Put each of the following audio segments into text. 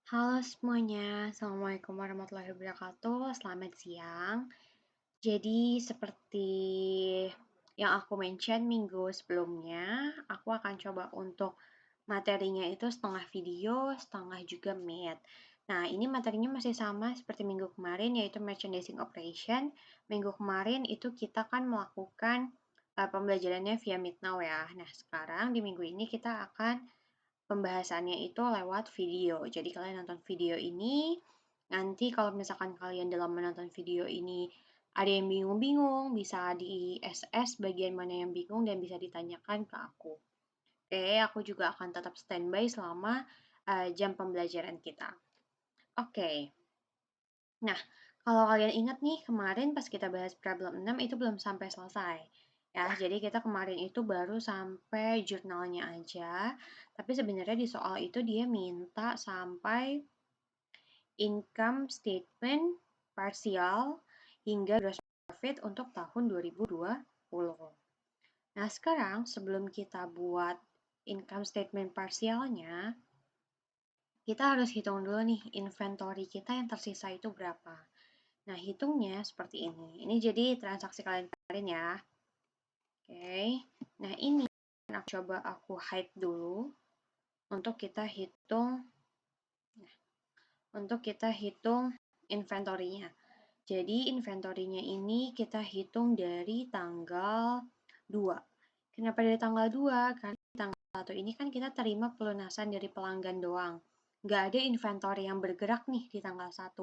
Halo semuanya, Assalamualaikum warahmatullahi wabarakatuh. Selamat siang. Jadi seperti yang aku mention minggu sebelumnya, aku akan coba untuk materinya itu setengah video, setengah juga Meet. Nah, ini materinya masih sama seperti minggu kemarin, yaitu merchandising operation. Minggu kemarin itu kita kan melakukan pembelajarannya via Meet Now ya. Nah, sekarang di minggu ini kita akan pembahasannya itu lewat video. Jadi kalian nonton video ini, nanti kalau misalkan kalian dalam menonton video ini ada yang bingung-bingung, bisa di SS bagian mana yang bingung dan bisa ditanyakan ke aku. Oke, aku juga akan tetap standby selama jam pembelajaran kita. Oke, nah kalau kalian ingat nih kemarin pas kita bahas problem 6 itu belum sampai selesai. Ya, jadi kita kemarin itu baru sampai jurnalnya aja. Tapi sebenarnya di soal itu dia minta sampai income statement parsial hingga gross profit untuk tahun 2020. Nah, sekarang sebelum kita buat income statement parsialnya, kita harus hitung dulu nih inventory kita yang tersisa itu berapa. Nah, hitungnya seperti ini. Ini jadi transaksi kalian kemarin ya. Oke. Nah, ini coba aku hide dulu untuk kita hitung inventory-nya. Jadi inventory-nya ini kita hitung dari tanggal 2. Kenapa dari tanggal 2? Karena di tanggal 1 ini kan kita terima pelunasan dari pelanggan doang. Nggak ada inventory yang bergerak nih di tanggal 1.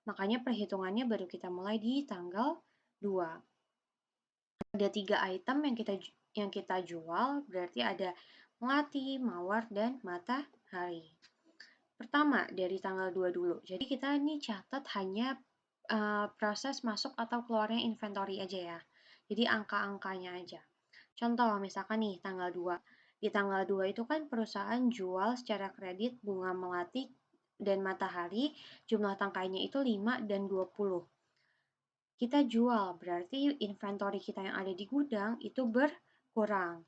Makanya perhitungannya baru kita mulai di tanggal 2. Ada 3 item yang kita jual, berarti ada melati, mawar, dan matahari. Pertama, dari tanggal 2 dulu. Jadi kita ini catat hanya proses masuk atau keluarnya inventory aja ya. Jadi angka-angkanya aja. Contoh, misalkan nih tanggal 2. Di tanggal 2 itu kan perusahaan jual secara kredit bunga melati dan matahari, jumlah tangkainya itu 5 dan 20. Kita jual, berarti inventory kita yang ada di gudang itu berkurang.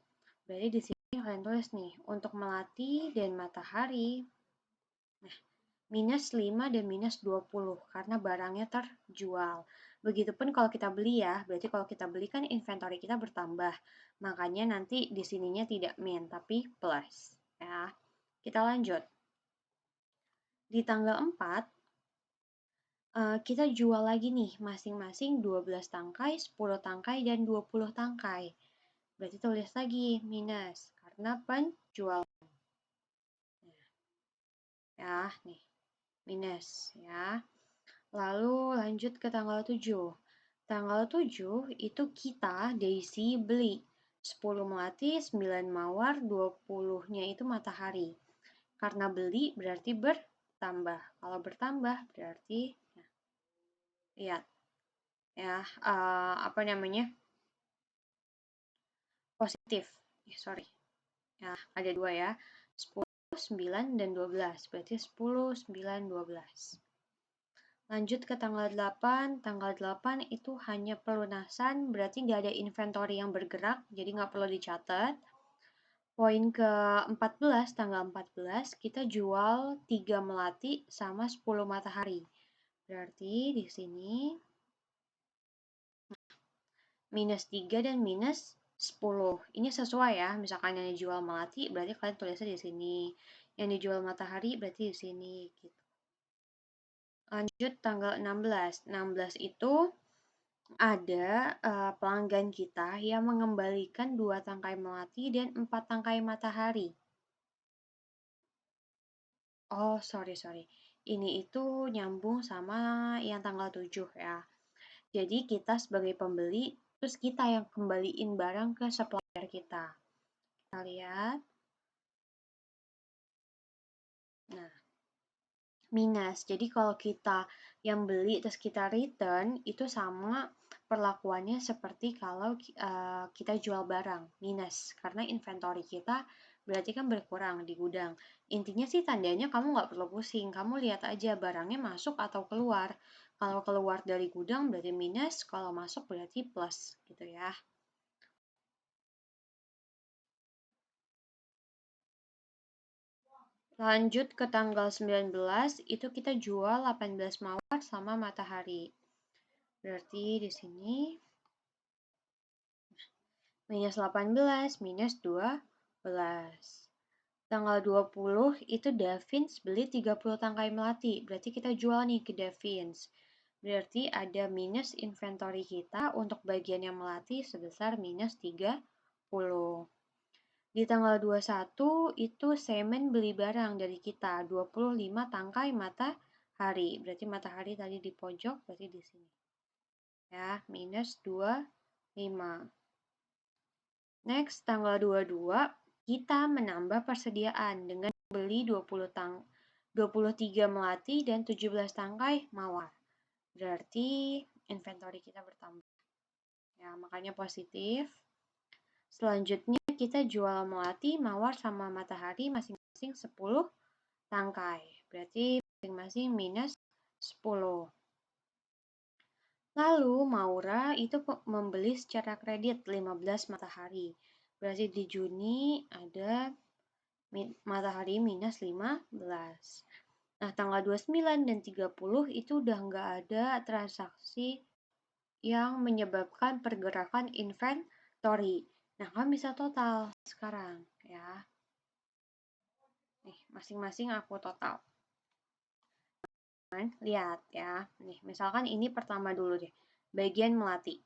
Berarti di sini kalian tulis nih, untuk melati dan matahari, nah, minus 5 dan minus 20 karena barangnya terjual. Begitupun kalau kita beli ya, berarti kalau kita beli kan inventory kita bertambah. Makanya nanti di sininya tidak min, tapi plus. Ya. Kita lanjut. Di tanggal 4, kita jual lagi nih masing-masing 12 tangkai, 10 tangkai, dan 20 tangkai. Berarti tulis lagi minus karena penjualan. Ya, nih. Minus ya. Lalu lanjut ke tanggal 7. Tanggal 7 itu kita Daisy beli 10 melati, 9 mawar, 20-nya itu matahari. Karena beli berarti bertambah. Kalau bertambah berarti nah, lihat ya apa namanya? Positif. Sorry. Ya, ada dua ya. 10, 9 dan 12. Berarti 10, 9, 12. Lanjut ke tanggal 8. Tanggal 8 itu hanya pelunasan, berarti nggak ada inventory yang bergerak, jadi nggak perlu dicatat. Poin ke-14, tanggal 14, kita jual 3 melati sama 10 matahari. Berarti di sini minus 3 dan minus 10. Ini sesuai ya, misalkan yang dijual melati, berarti kalian tulisnya di sini. Yang dijual matahari, berarti di sini. Gitu. Lanjut tanggal 16. 16 itu ada pelanggan kita yang mengembalikan 2 tangkai melati dan 4 tangkai matahari. Oh, sorry. Ini itu nyambung sama yang tanggal 7 ya. Jadi kita sebagai pembeli, terus kita yang kembaliin barang ke supplier kita. Kita lihat. Nah, minus. Jadi kalau kita yang beli terus kita return, itu sama perlakuannya seperti kalau kita jual barang, minus. Karena inventory kita berarti kan berkurang di gudang. Intinya sih tandanya kamu nggak perlu pusing, kamu lihat aja barangnya masuk atau keluar. Kalau keluar dari gudang berarti minus, kalau masuk berarti plus gitu ya. Lanjut ke tanggal 19, itu kita jual 18 mawar sama matahari. Berarti di sini minus 18, minus 12. Tanggal 20 itu Davins beli 30 tangkai melati. Berarti kita jual nih ke Davins. Berarti ada minus inventory kita untuk bagian yang melati sebesar minus 30. Di tanggal 21 itu Semen beli barang dari kita 25 tangkai matahari. Berarti matahari tadi di pojok, berarti di sini. Ya, minus 25. Next, tanggal 22 kita menambah persediaan dengan beli 23 melati dan 17 tangkai mawar. Berarti inventory kita bertambah. Ya, makanya positif. Selanjutnya kita jual melati, mawar sama matahari masing-masing 10 tangkai. Berarti masing-masing minus 10. Lalu Maura itu membeli secara kredit 15 matahari. Berarti di Juni ada matahari minus 15. Nah, tanggal 29 dan 30 itu udah nggak ada transaksi yang menyebabkan pergerakan inventory. Nah, kan bisa total sekarang ya. Nih, masing-masing aku total. Lihat ya. Nih, misalkan ini pertama dulu deh. Bagian melati.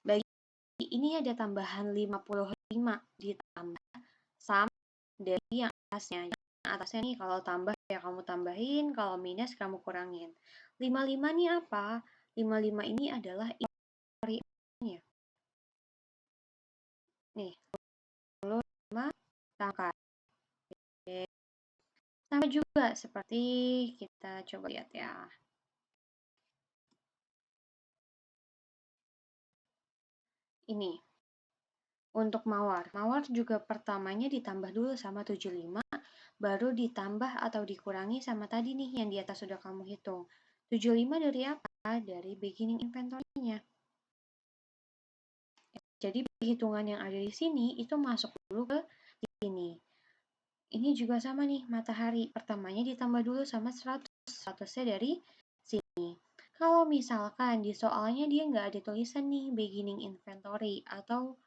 Bagian ini ada tambahan 55 ditambah sama dari yang atasnya. Yang atasnya nih kalau tambah ya kamu tambahin, kalau minus kamu kurangin. 55 nih apa? 55 ini adalah inventory-nya. Nih, 55 tangkai. Sama juga seperti kita coba lihat ya. Ini untuk mawar. Mawar juga pertamanya ditambah dulu sama 75, baru ditambah atau dikurangi sama tadi nih yang di atas sudah kamu hitung. 75 dari apa? Dari beginning inventory-nya. Jadi perhitungan yang ada di sini itu masuk dulu ke sini. Ini juga sama nih, matahari. Pertamanya ditambah dulu sama 100. 100-nya dari sini. Kalau misalkan di soalnya dia nggak ada tulisan nih beginning inventory atau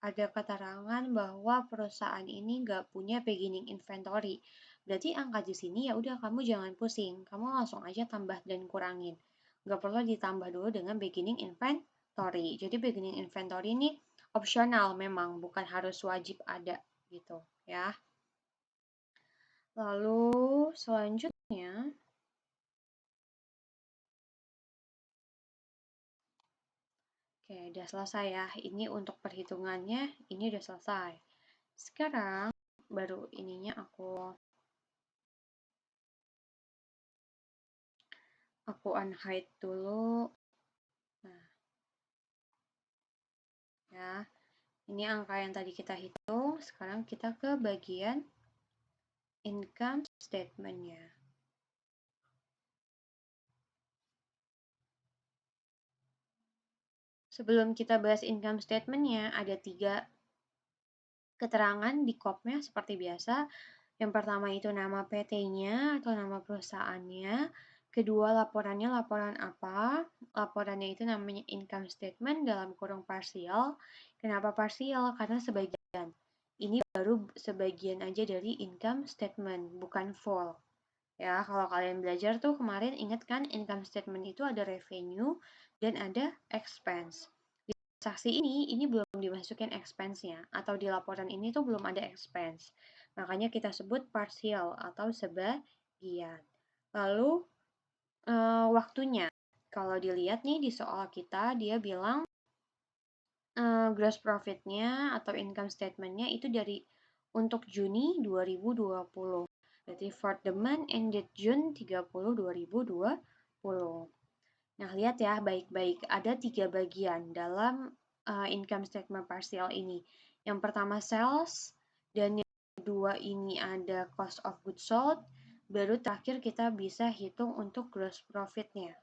ada keterangan bahwa perusahaan ini nggak punya beginning inventory. Berarti angka di sini ya udah kamu jangan pusing, kamu langsung aja tambah dan kurangin. Nggak perlu ditambah dulu dengan beginning inventory. Jadi beginning inventory ini opsional memang, bukan harus wajib ada gitu ya. Lalu selanjutnya, oke, udah selesai ya. Ini untuk perhitungannya, ini udah selesai. Sekarang baru ininya aku unhide dulu. Nah, ya. Ini angka yang tadi kita hitung. Sekarang kita ke bagian income statement-nya. Sebelum kita bahas income statement-nya, ada 3 keterangan di KOP-nya seperti biasa. Yang pertama itu nama PT-nya atau nama perusahaannya. Kedua, laporannya laporan apa? Laporannya itu namanya income statement dalam kurung parsial. Kenapa parsial? Karena sebagian. Ini baru sebagian aja dari income statement, bukan full. Ya, kalau kalian belajar tuh kemarin ingat kan income statement itu ada revenue dan ada expense. Di transaksi ini belum dimasukin expense-nya atau di laporan ini tuh belum ada expense. Makanya kita sebut partial atau sebagian. Lalu waktunya. Kalau dilihat nih di soal kita dia bilang gross profit-nya atau income statement-nya itu dari untuk Juni 2020. Berarti for the month ended June 30, 2020. Nah, lihat ya baik-baik. Ada 3 bagian dalam income statement partial ini. Yang pertama sales, dan yang kedua ini ada cost of goods sold, baru terakhir kita bisa hitung untuk gross profit-nya.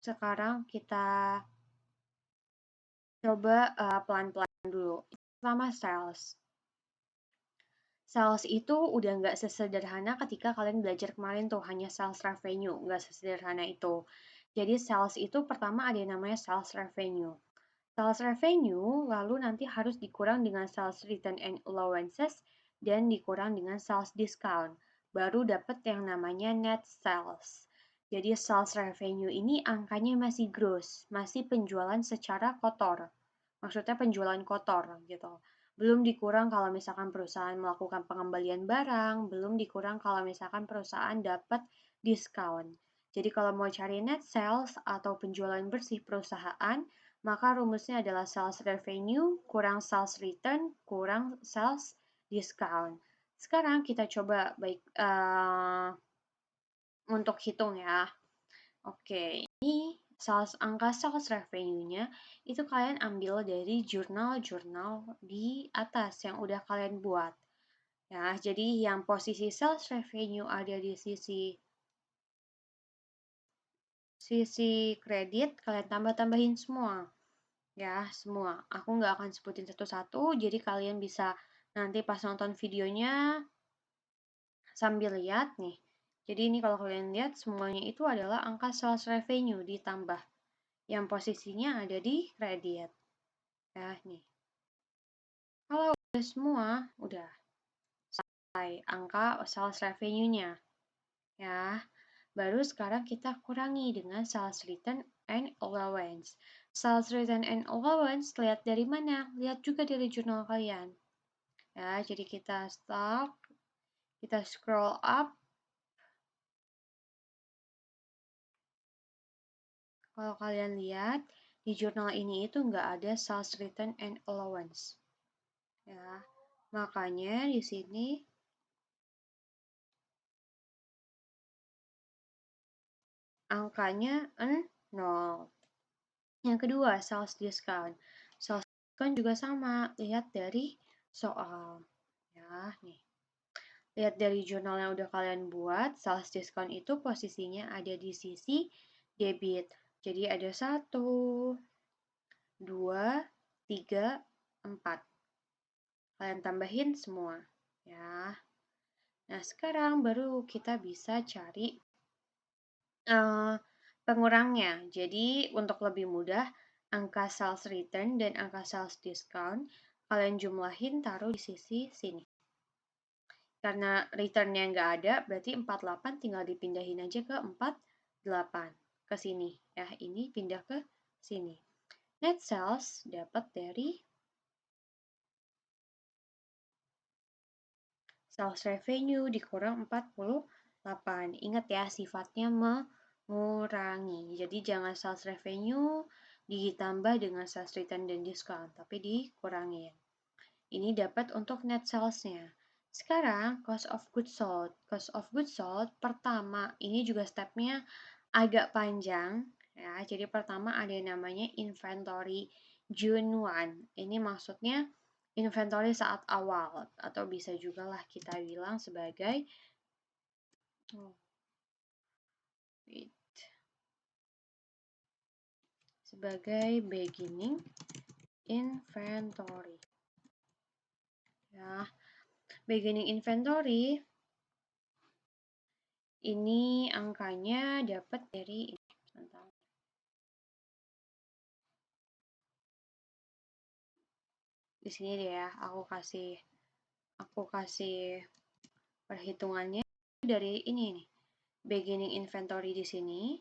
Sekarang kita coba pelan-pelan dulu. Pertama sales. Sales itu udah nggak sesederhana ketika kalian belajar kemarin tuh, hanya sales revenue, nggak sesederhana itu. Jadi sales itu pertama ada yang namanya sales revenue. Sales revenue lalu nanti harus dikurang dengan sales return and allowances dan dikurang dengan sales discount. Baru dapat yang namanya net sales. Jadi sales revenue ini angkanya masih gross, masih penjualan secara kotor. Maksudnya penjualan kotor gitu. Belum dikurang kalau misalkan perusahaan melakukan pengembalian barang, belum dikurang kalau misalkan perusahaan dapat diskon. Jadi kalau mau cari net sales atau penjualan bersih perusahaan, maka rumusnya adalah sales revenue kurang sales return kurang sales discount. Sekarang kita coba untuk hitung ya. Oke, ini angka sales revenue-nya itu kalian ambil dari jurnal-jurnal di atas yang udah kalian buat. Ya, jadi yang posisi sales revenue ada di sisi kredit, kalian tambah-tambahin semua. Ya, semua. Aku nggak akan sebutin satu-satu, jadi kalian bisa nanti pas nonton videonya sambil lihat nih. Jadi ini kalau kalian lihat semuanya itu adalah angka sales revenue ditambah yang posisinya ada di kredit. Ya, nih. Kalau udah semua, udah selesai angka sales revenue-nya. Ya, baru sekarang kita kurangi dengan sales return and allowance. Sales return and allowance lihat dari mana? Lihat juga dari jurnal kalian. Ya, jadi kita stop, kita scroll up. Kalau kalian lihat, di jurnal ini itu nggak ada sales return and allowance. Ya, makanya di sini angkanya 0. Yang kedua, sales discount. Sales discount juga sama, lihat dari soal. Ya, nih. Lihat dari jurnal yang udah kalian buat, sales discount itu posisinya ada di sisi debit. Jadi ada 1, 2, 3, 4. Kalian tambahin semua. Ya. Nah, sekarang baru kita bisa cari pengurangnya. Jadi, untuk lebih mudah, angka sales return dan angka sales discount kalian jumlahin taruh di sisi sini. Karena returnnya nggak ada, berarti 48 tinggal dipindahin aja ke 48. Ke sini. Ya, ini pindah ke sini. Net sales dapat dari sales revenue dikurang 48. Ingat ya, sifatnya mengurangi. Jadi jangan sales revenue ditambah dengan sales return dan discount, tapi dikurangin. Ini dapat untuk net sales-nya. Sekarang cost of goods sold. Cost of goods sold pertama, ini juga stepnya agak panjang ya. Jadi pertama ada yang namanya inventory June 1. Ini maksudnya inventory saat awal atau bisa juga lah kita bilang sebagai beginning inventory. Ya, beginning inventory ini angkanya dapat dari di sini deh ya, aku kasih perhitungannya dari ini nih. Beginning inventory di sini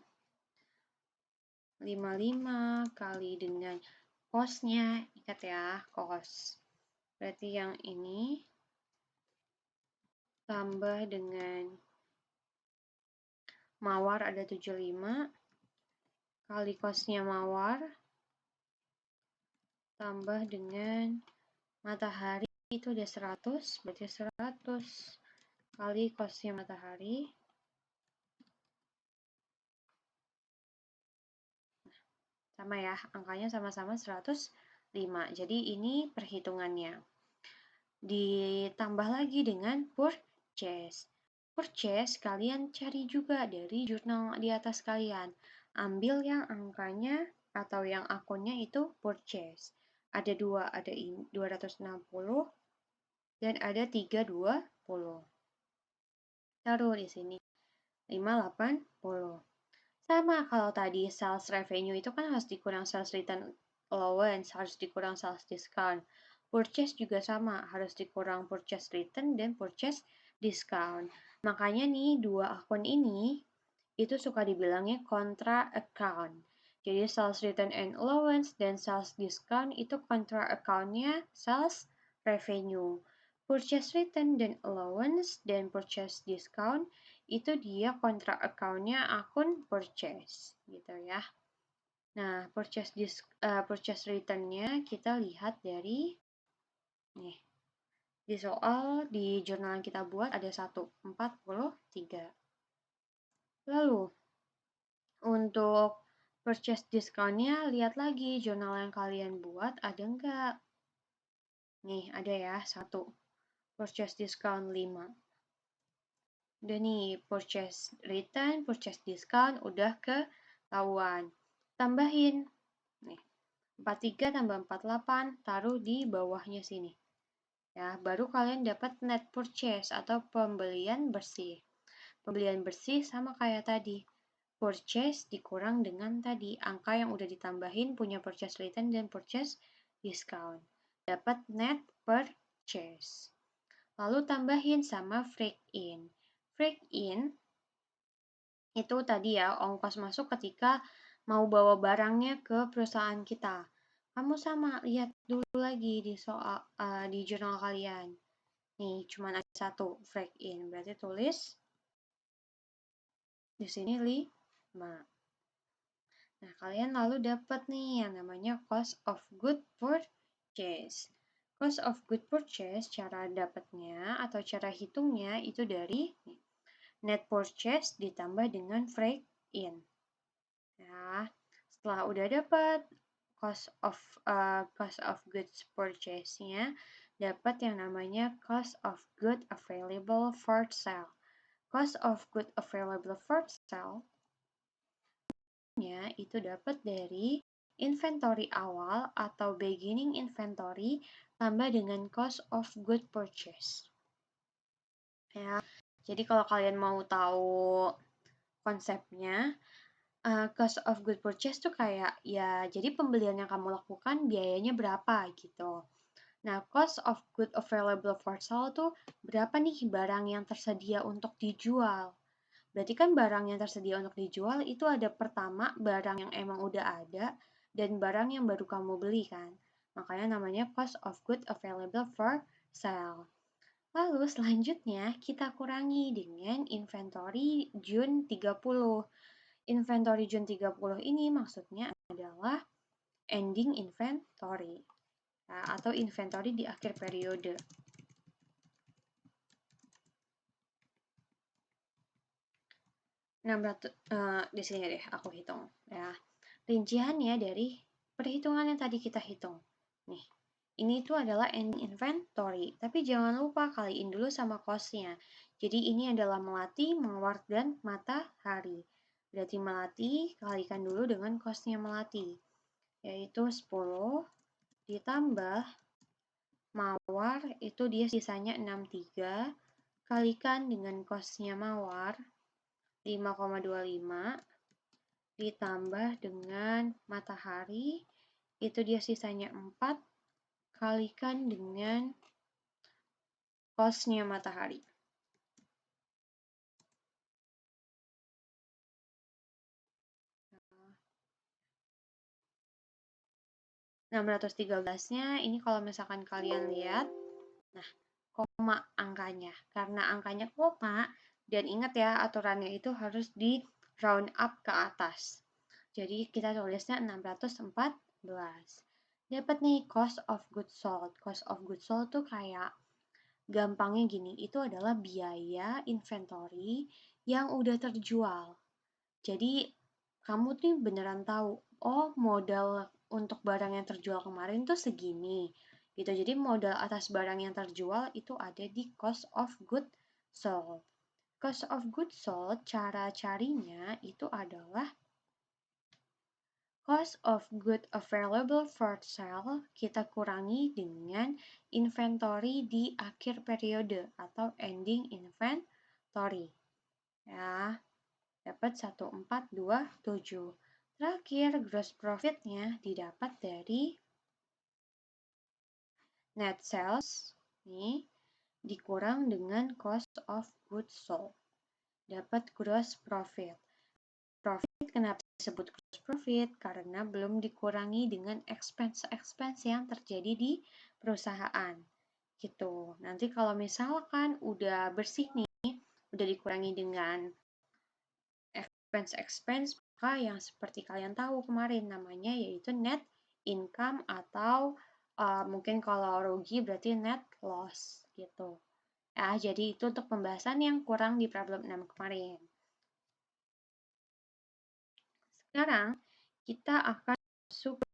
55 kali dengan cost-nya, ingat ya, cost. Berarti yang ini tambah dengan mawar ada 75 kali cost-nya mawar tambah dengan matahari itu ada 100, berarti 100 kali cost-nya matahari sama ya, angkanya sama-sama 105. Jadi ini perhitungannya. Ditambah lagi dengan purchase. Purchase kalian cari juga dari jurnal di atas kalian. Ambil yang angkanya atau yang akunnya itu purchase. Ada dua, ada 260 dan ada 320. Taruh di sini 580. Sama kalau tadi sales revenue itu kan harus dikurang sales return allowance, harus dikurang sales discount. Purchase juga sama, harus dikurang purchase return dan purchase discount. Makanya nih dua akun ini itu suka dibilangnya contra account. Jadi sales return and allowance dan sales discount itu contra account-nya sales revenue. Purchase return dan allowance dan purchase discount itu dia kontra account-nya akun purchase gitu ya. Nah, purchase return-nya kita lihat dari nih. Di soal di jurnal yang kita buat ada 143. Lalu untuk purchase discount-nya lihat lagi jurnal yang kalian buat ada enggak? Nih, ada ya, 1. Purchase discount 5. Udah nih, purchase return, purchase discount udah ketahuan. Tambahin. Nih, 43 tambah 48 taruh di bawahnya sini. Ya, baru kalian dapat net purchase atau pembelian bersih. Pembelian bersih sama kayak tadi. Purchase dikurang dengan tadi angka yang udah ditambahin punya purchase return dan purchase discount. Dapat net purchase. Lalu tambahin sama break in. Break in itu tadi ya ongkos masuk ketika mau bawa barangnya ke perusahaan kita. Kamu sama lihat dulu lagi di soal di jurnal kalian. Nih, cuma ada 1 break in. Berarti tulis di sini 5. Nah, kalian lalu dapat nih yang namanya cost of good purchase. Cost of good purchase cara dapatnya atau cara hitungnya itu dari net purchase ditambah dengan break in. Ya, setelah udah dapat cost of goods purchase-nya, dapat yang namanya cost of good available for sale. Cost of good available for sale itu dapat dari inventory awal atau beginning inventory tambah dengan cost of good purchase. Ya, jadi kalau kalian mau tahu konsepnya, cost of good purchase tuh kayak ya jadi pembelian yang kamu lakukan biayanya berapa gitu. Nah, cost of good available for sale tuh berapa nih barang yang tersedia untuk dijual. Berarti kan barang yang tersedia untuk dijual itu ada pertama barang yang emang udah ada dan barang yang baru kamu beli kan. Makanya namanya cost of good available for sale. Lalu selanjutnya kita kurangi dengan inventory June 30. Inventory June 30 ini maksudnya adalah ending inventory atau inventory di akhir periode. Di sini deh aku hitung ya. Rinciannya dari perhitungan yang tadi kita hitung. Nih, ini tuh adalah ending inventory, tapi jangan lupa kaliin dulu sama cost-nya. Jadi ini adalah melati, mawar, dan matahari. Berarti melati kalikan dulu dengan cost-nya melati, yaitu 10 ditambah mawar itu dia sisanya 63 kalikan dengan cost-nya mawar 5,25 ditambah dengan matahari itu dia sisanya 4 kalikan dengan cost-nya matahari. Nah, 613-nya ini kalau misalkan kalian lihat, nah, koma angkanya. Karena angkanya koma, dan ingat ya aturannya itu harus di round up ke atas. Jadi kita tulisnya 614. Dapat nih cost of goods sold. Cost of goods sold tuh kayak gampangnya gini, itu adalah biaya inventory yang udah terjual. Jadi kamu tuh beneran tahu, oh modal untuk barang yang terjual kemarin tuh segini. Gitu. Jadi modal atas barang yang terjual itu ada di cost of goods sold. Cost of goods sold cara carinya itu adalah Cost of good available for sale kita kurangi dengan inventory di akhir periode atau ending inventory. Ya, dapat 1427. Terakhir, gross profit-nya didapat dari net sales nih dikurang dengan cost of goods sold. Dapat gross profit. Profit kenapa disebut gross profit? Karena belum dikurangi dengan expense yang terjadi di perusahaan. Gitu. Nanti kalau misalkan udah bersih nih, udah dikurangi dengan expense, maka yang seperti kalian tahu kemarin namanya yaitu net income atau mungkin kalau rugi berarti net loss gitu. Ya, jadi itu untuk pembahasan yang kurang di problem 6 kemarin. Sekarang kita akan masuk ke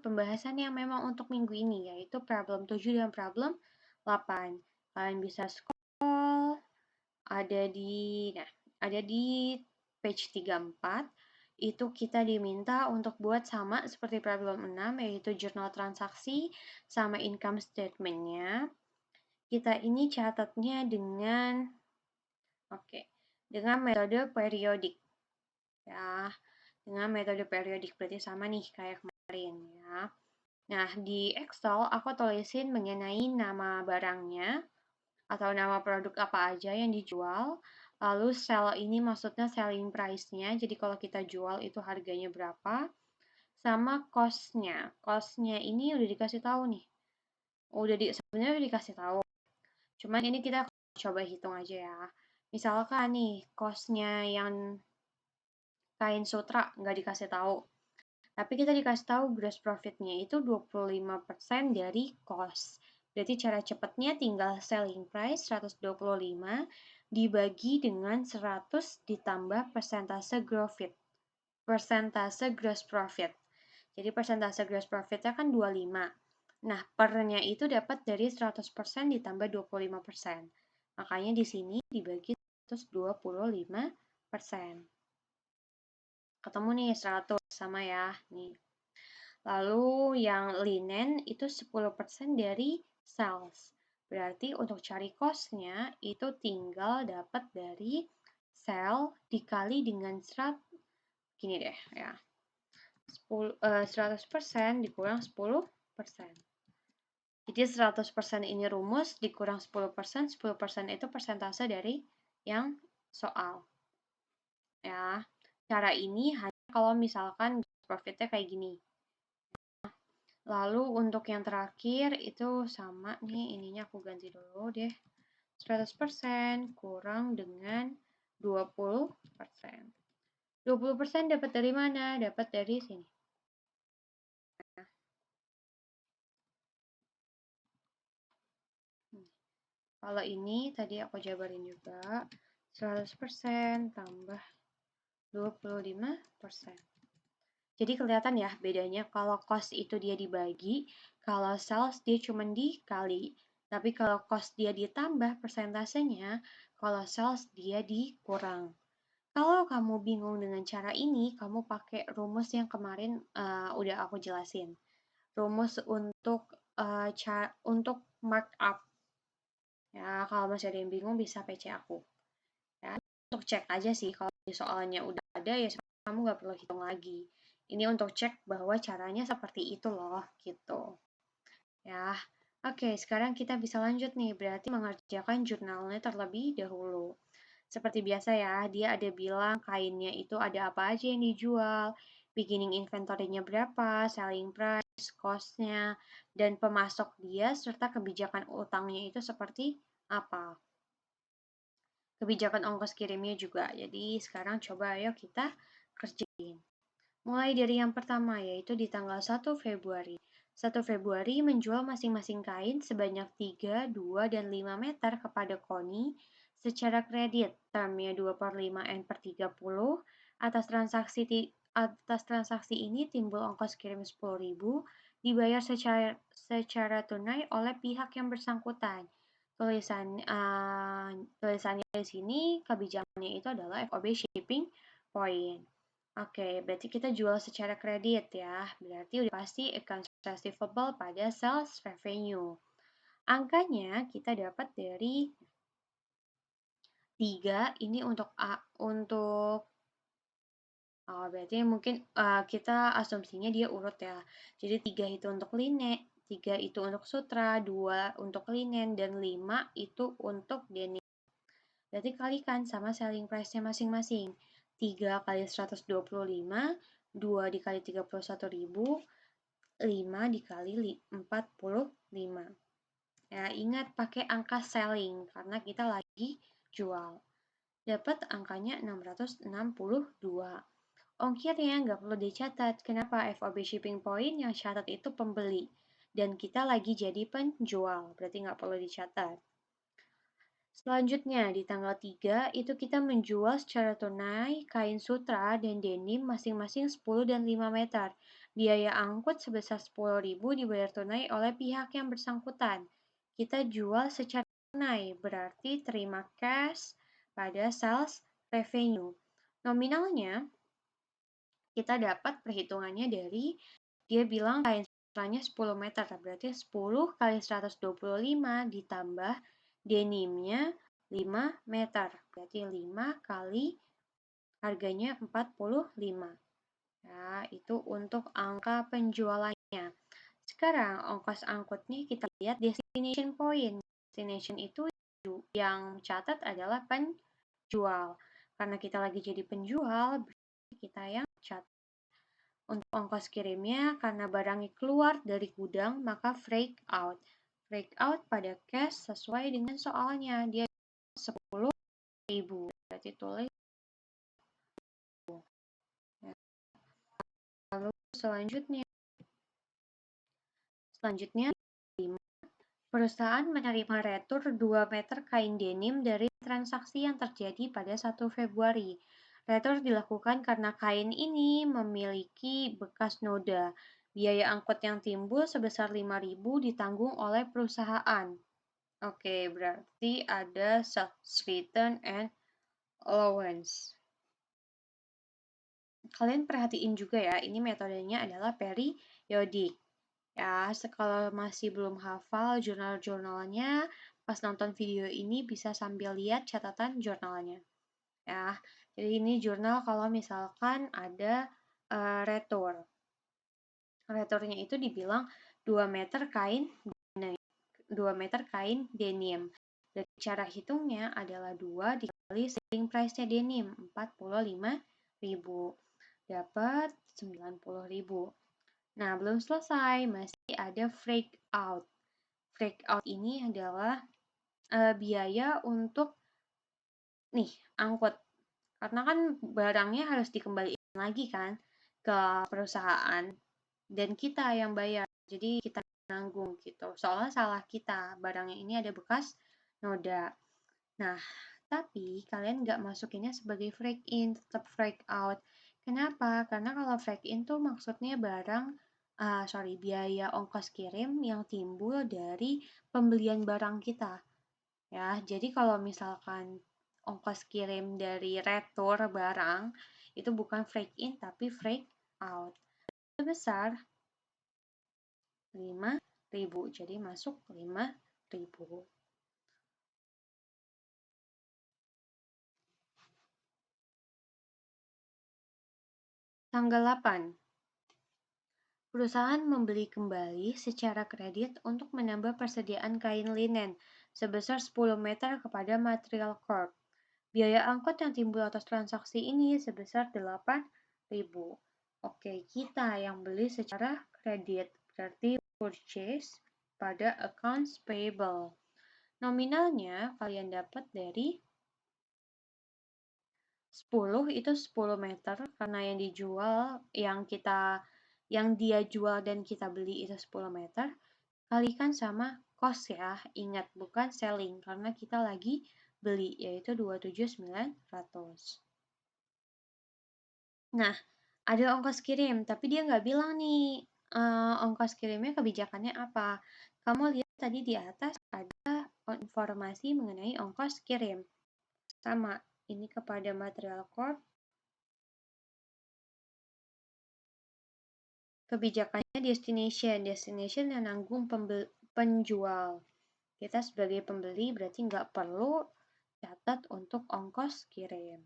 pembahasan yang memang untuk minggu ini, yaitu problem 7 dan problem 8. Kalian bisa scroll, ada di page 34. Itu kita diminta untuk buat sama seperti problem 6, yaitu jurnal transaksi sama income statement-nya. Kita ini catatnya dengan dengan metode periodik. Ya, dengan metode periodik berarti sama nih kayak kemarin ya. Nah, di Excel aku tulisin mengenai nama barangnya atau nama produk apa aja yang dijual. Lalu sell ini maksudnya selling price-nya. Jadi kalau kita jual itu harganya berapa. Sama cost-nya. Cost-nya ini udah dikasih tahu nih. Sebenarnya udah dikasih tahu. Cuman ini kita coba hitung aja ya. Misalkan nih, cost-nya yang kain sutra nggak dikasih tahu. Tapi kita dikasih tahu gross profit-nya itu 25% dari cost. Berarti cara cepatnya tinggal selling price 125 dibagi dengan 100 ditambah persentase profit. Persentase gross profit. Jadi persentase gross profit-nya kan 25. Nah, per-nya itu dapat dari 100% ditambah 25%. Makanya di sini dibagi 125%. Ketemu nih 100 sama ya. Nih. Lalu yang linen itu 10% dari sales. Berarti untuk cari cost-nya itu tinggal dapat dari sell dikali dengan 100. Gini deh ya. 100% dikurang 10%. Jadi 100% ini rumus dikurang 10%. 10% itu persentase dari yang soal. Ya. Cara ini hanya kalau misalkan profitnya kayak gini. Lalu untuk yang terakhir itu sama nih, ininya aku ganti dulu deh. 100% kurang dengan 20%. 20% dapat dari mana? Dapat dari sini. Kalau ini tadi aku jabarin juga. 100% tambah 25%. Jadi kelihatan ya bedanya kalau cost itu dia dibagi, kalau sales dia cuma dikali. Tapi kalau cost dia ditambah persentasenya, kalau sales dia dikurang. Kalau kamu bingung dengan cara ini, kamu pakai rumus yang kemarin udah aku jelasin. Rumus untuk markup. Ya, kalau masih ada yang bingung bisa PC aku. Ya, untuk cek aja sih kalau soalnya udah ada ya kamu nggak perlu hitung lagi. Ini untuk cek bahwa caranya seperti itu loh, gitu. Ya, oke, sekarang kita bisa lanjut nih, berarti mengerjakan jurnalnya terlebih dahulu. Seperti biasa ya, dia ada bilang kainnya itu ada apa aja yang dijual, beginning inventory-nya berapa, selling price, cost-nya, dan pemasok dia, serta kebijakan utangnya itu seperti apa. Kebijakan ongkos kirimnya juga. Jadi sekarang coba ayo kita kerjain. Mulai dari yang pertama, yaitu di tanggal 1 Februari. 1 Februari menjual masing-masing kain sebanyak 3, 2, dan 5 meter kepada Koni secara kredit. Termnya 2/5 N per 30. Atas transaksi ini timbul ongkos kirim 10.000 dibayar secara tunai oleh pihak yang bersangkutan. Tulisannya di sini kebijakannya itu adalah FOB shipping point. Oke, berarti kita jual secara kredit ya. Berarti udah pasti accounts receivable pada sales revenue. Angkanya kita dapat dari 3 ini untuk berarti mungkin kita asumsinya dia urut ya. Jadi 3 itu untuk line, 3 itu untuk sutra, 2 untuk linen, dan 5 itu untuk denim. Berarti kalikan sama selling price-nya masing-masing. 3 kali 125, 2 dikali 31.000, 5 dikali 45. Ya, ingat pakai angka selling karena kita lagi jual. Dapat angkanya 662. Ongkirnya nggak perlu dicatat. Kenapa? FOB shipping point yang catat itu pembeli. Dan kita lagi jadi penjual, berarti nggak perlu dicatat. Selanjutnya, di tanggal 3 itu kita menjual secara tunai kain sutra dan denim masing-masing 10 dan 5 meter. Biaya angkut sebesar 10.000 dibayar tunai oleh pihak yang bersangkutan. Kita jual secara tunai, berarti terima cash pada sales revenue. Nominalnya kita dapat perhitungannya dari dia bilang kain sutranya 10 meter, berarti 10 kali 125 ditambah denimnya 5 meter, berarti 5 kali harganya 45. Ya, itu untuk angka penjualannya. Sekarang ongkos angkutnya kita lihat destination point. Destination itu yang catat adalah penjual. Karena kita lagi jadi penjual, kita yang catat. Untuk ongkos kirimnya, karena barangnya keluar dari gudang, maka freight out. Freight out pada cash sesuai dengan soalnya. Dia 10.000. Berarti tulis. Lalu selanjutnya, perusahaan menerima retur 2 meter kain denim dari transaksi yang terjadi pada 1 Februari. Retur dilakukan karena kain ini memiliki bekas noda. Biaya angkut yang timbul sebesar 5.000 ditanggung oleh perusahaan. Oke, berarti ada sales return and allowance. Kalian perhatiin juga ya, ini metodenya adalah periodik. Ya, kalau masih belum hafal jurnal-jurnalnya, pas nonton video ini bisa sambil lihat catatan jurnalnya. Ya, jadi ini jurnal kalau misalkan ada retur. Returnya itu dibilang 2 meter kain 2 meter kain denim. Dan cara hitungnya adalah 2 dikali selling price-nya denim, 45.000. Dapat 90.000. Nah, belum selesai, masih ada freight out. Freight out ini adalah biaya untuk angkut. Karena kan barangnya harus dikembalikan lagi kan ke perusahaan dan kita yang bayar. Jadi kita nanggung gitu. Soalnya salah kita, barangnya ini ada bekas noda. Nah, tapi kalian nggak masukinnya sebagai freight in, tetap freight out. Kenapa? Karena kalau freight in tuh maksudnya biaya ongkos kirim yang timbul dari pembelian barang kita. Ya, jadi kalau misalkan ongkos kirim dari retur barang, itu bukan freight in tapi freight out. Sebesar 5.000, jadi masuk 5.000. Tanggal 8. Perusahaan membeli kembali secara kredit untuk menambah persediaan kain linen sebesar 10 meter kepada Material Corp. Biaya angkut yang timbul atas transaksi ini sebesar 8.000. Oke, kita yang beli secara kredit, berarti purchase pada accounts payable. Nominalnya kalian dapat dari 10 itu 10 meter karena yang dia jual dan kita beli itu 10 meter, kalikan sama cost ya, ingat bukan selling karena kita lagi beli yaitu 27.900. Nah, ada ongkos kirim tapi dia nggak bilang nih ongkos kirimnya kebijakannya apa. Kamu lihat tadi di atas ada informasi mengenai ongkos kirim. Sama, ini kepada Material Corp Kebijakannya destination yang nanggung penjual. Kita sebagai pembeli berarti nggak perlu catat untuk ongkos kirim.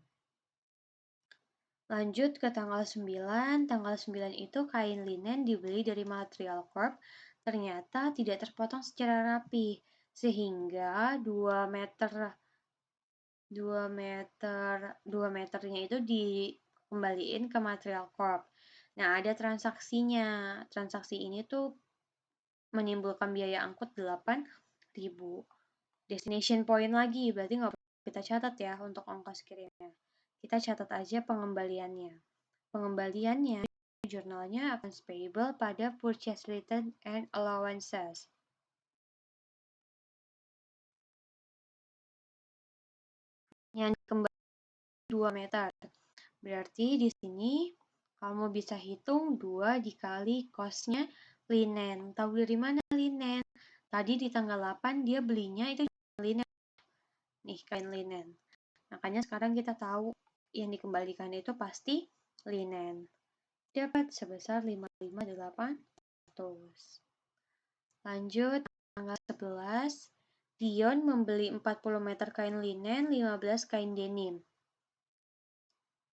Lanjut ke tanggal 9. Tanggal 9 itu kain linen dibeli dari Material Corp. Ternyata tidak terpotong secara rapi, sehingga 2 meternya itu dikembaliin ke Material Corp. Nah, ada transaksinya. Transaksi ini tuh menimbulkan biaya angkut 8.000. Destination point lagi, berarti nggak perlu kita catat ya untuk ongkos kirimnya. Kita catat aja pengembaliannya. Pengembaliannya jurnalnya akan payable pada purchase return and allowances. Yang dikembalikan 2 meter. Berarti di sini kamu bisa hitung 2 dikali cost-nya linen. Tahu dari mana linen? Tadi di tanggal 8 dia belinya itu linen. Nih, kain linen. Makanya sekarang kita tahu yang dikembalikan itu pasti linen. Dapat sebesar 55.800. Lanjut, tanggal 11, Dion membeli 40 meter kain linen, 15 kain denim.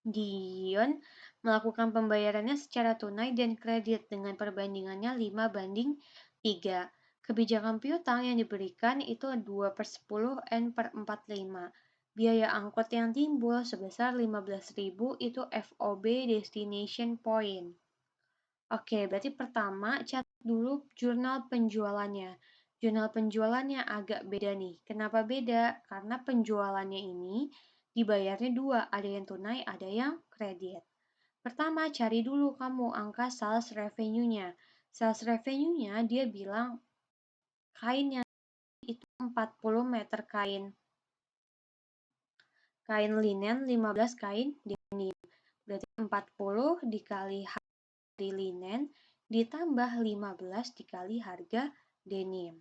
Dion melakukan pembayarannya secara tunai dan kredit dengan perbandingannya 5:3. Kebijakan piutang yang diberikan itu 2/10 N/45. Biaya angkut yang timbul sebesar 15.000 itu FOB destination point. Oke, berarti pertama catat dulu jurnal penjualannya. Jurnal penjualannya agak beda nih. Kenapa beda? Karena penjualannya ini dibayarnya 2, ada yang tunai, ada yang kredit. Pertama, cari dulu kamu angka sales revenue-nya. Sales revenue-nya dia bilang kain yang itu 40 meter kain. Kain linen, 15 kain denim. Berarti 40 dikali hari linen ditambah 15 dikali harga denim.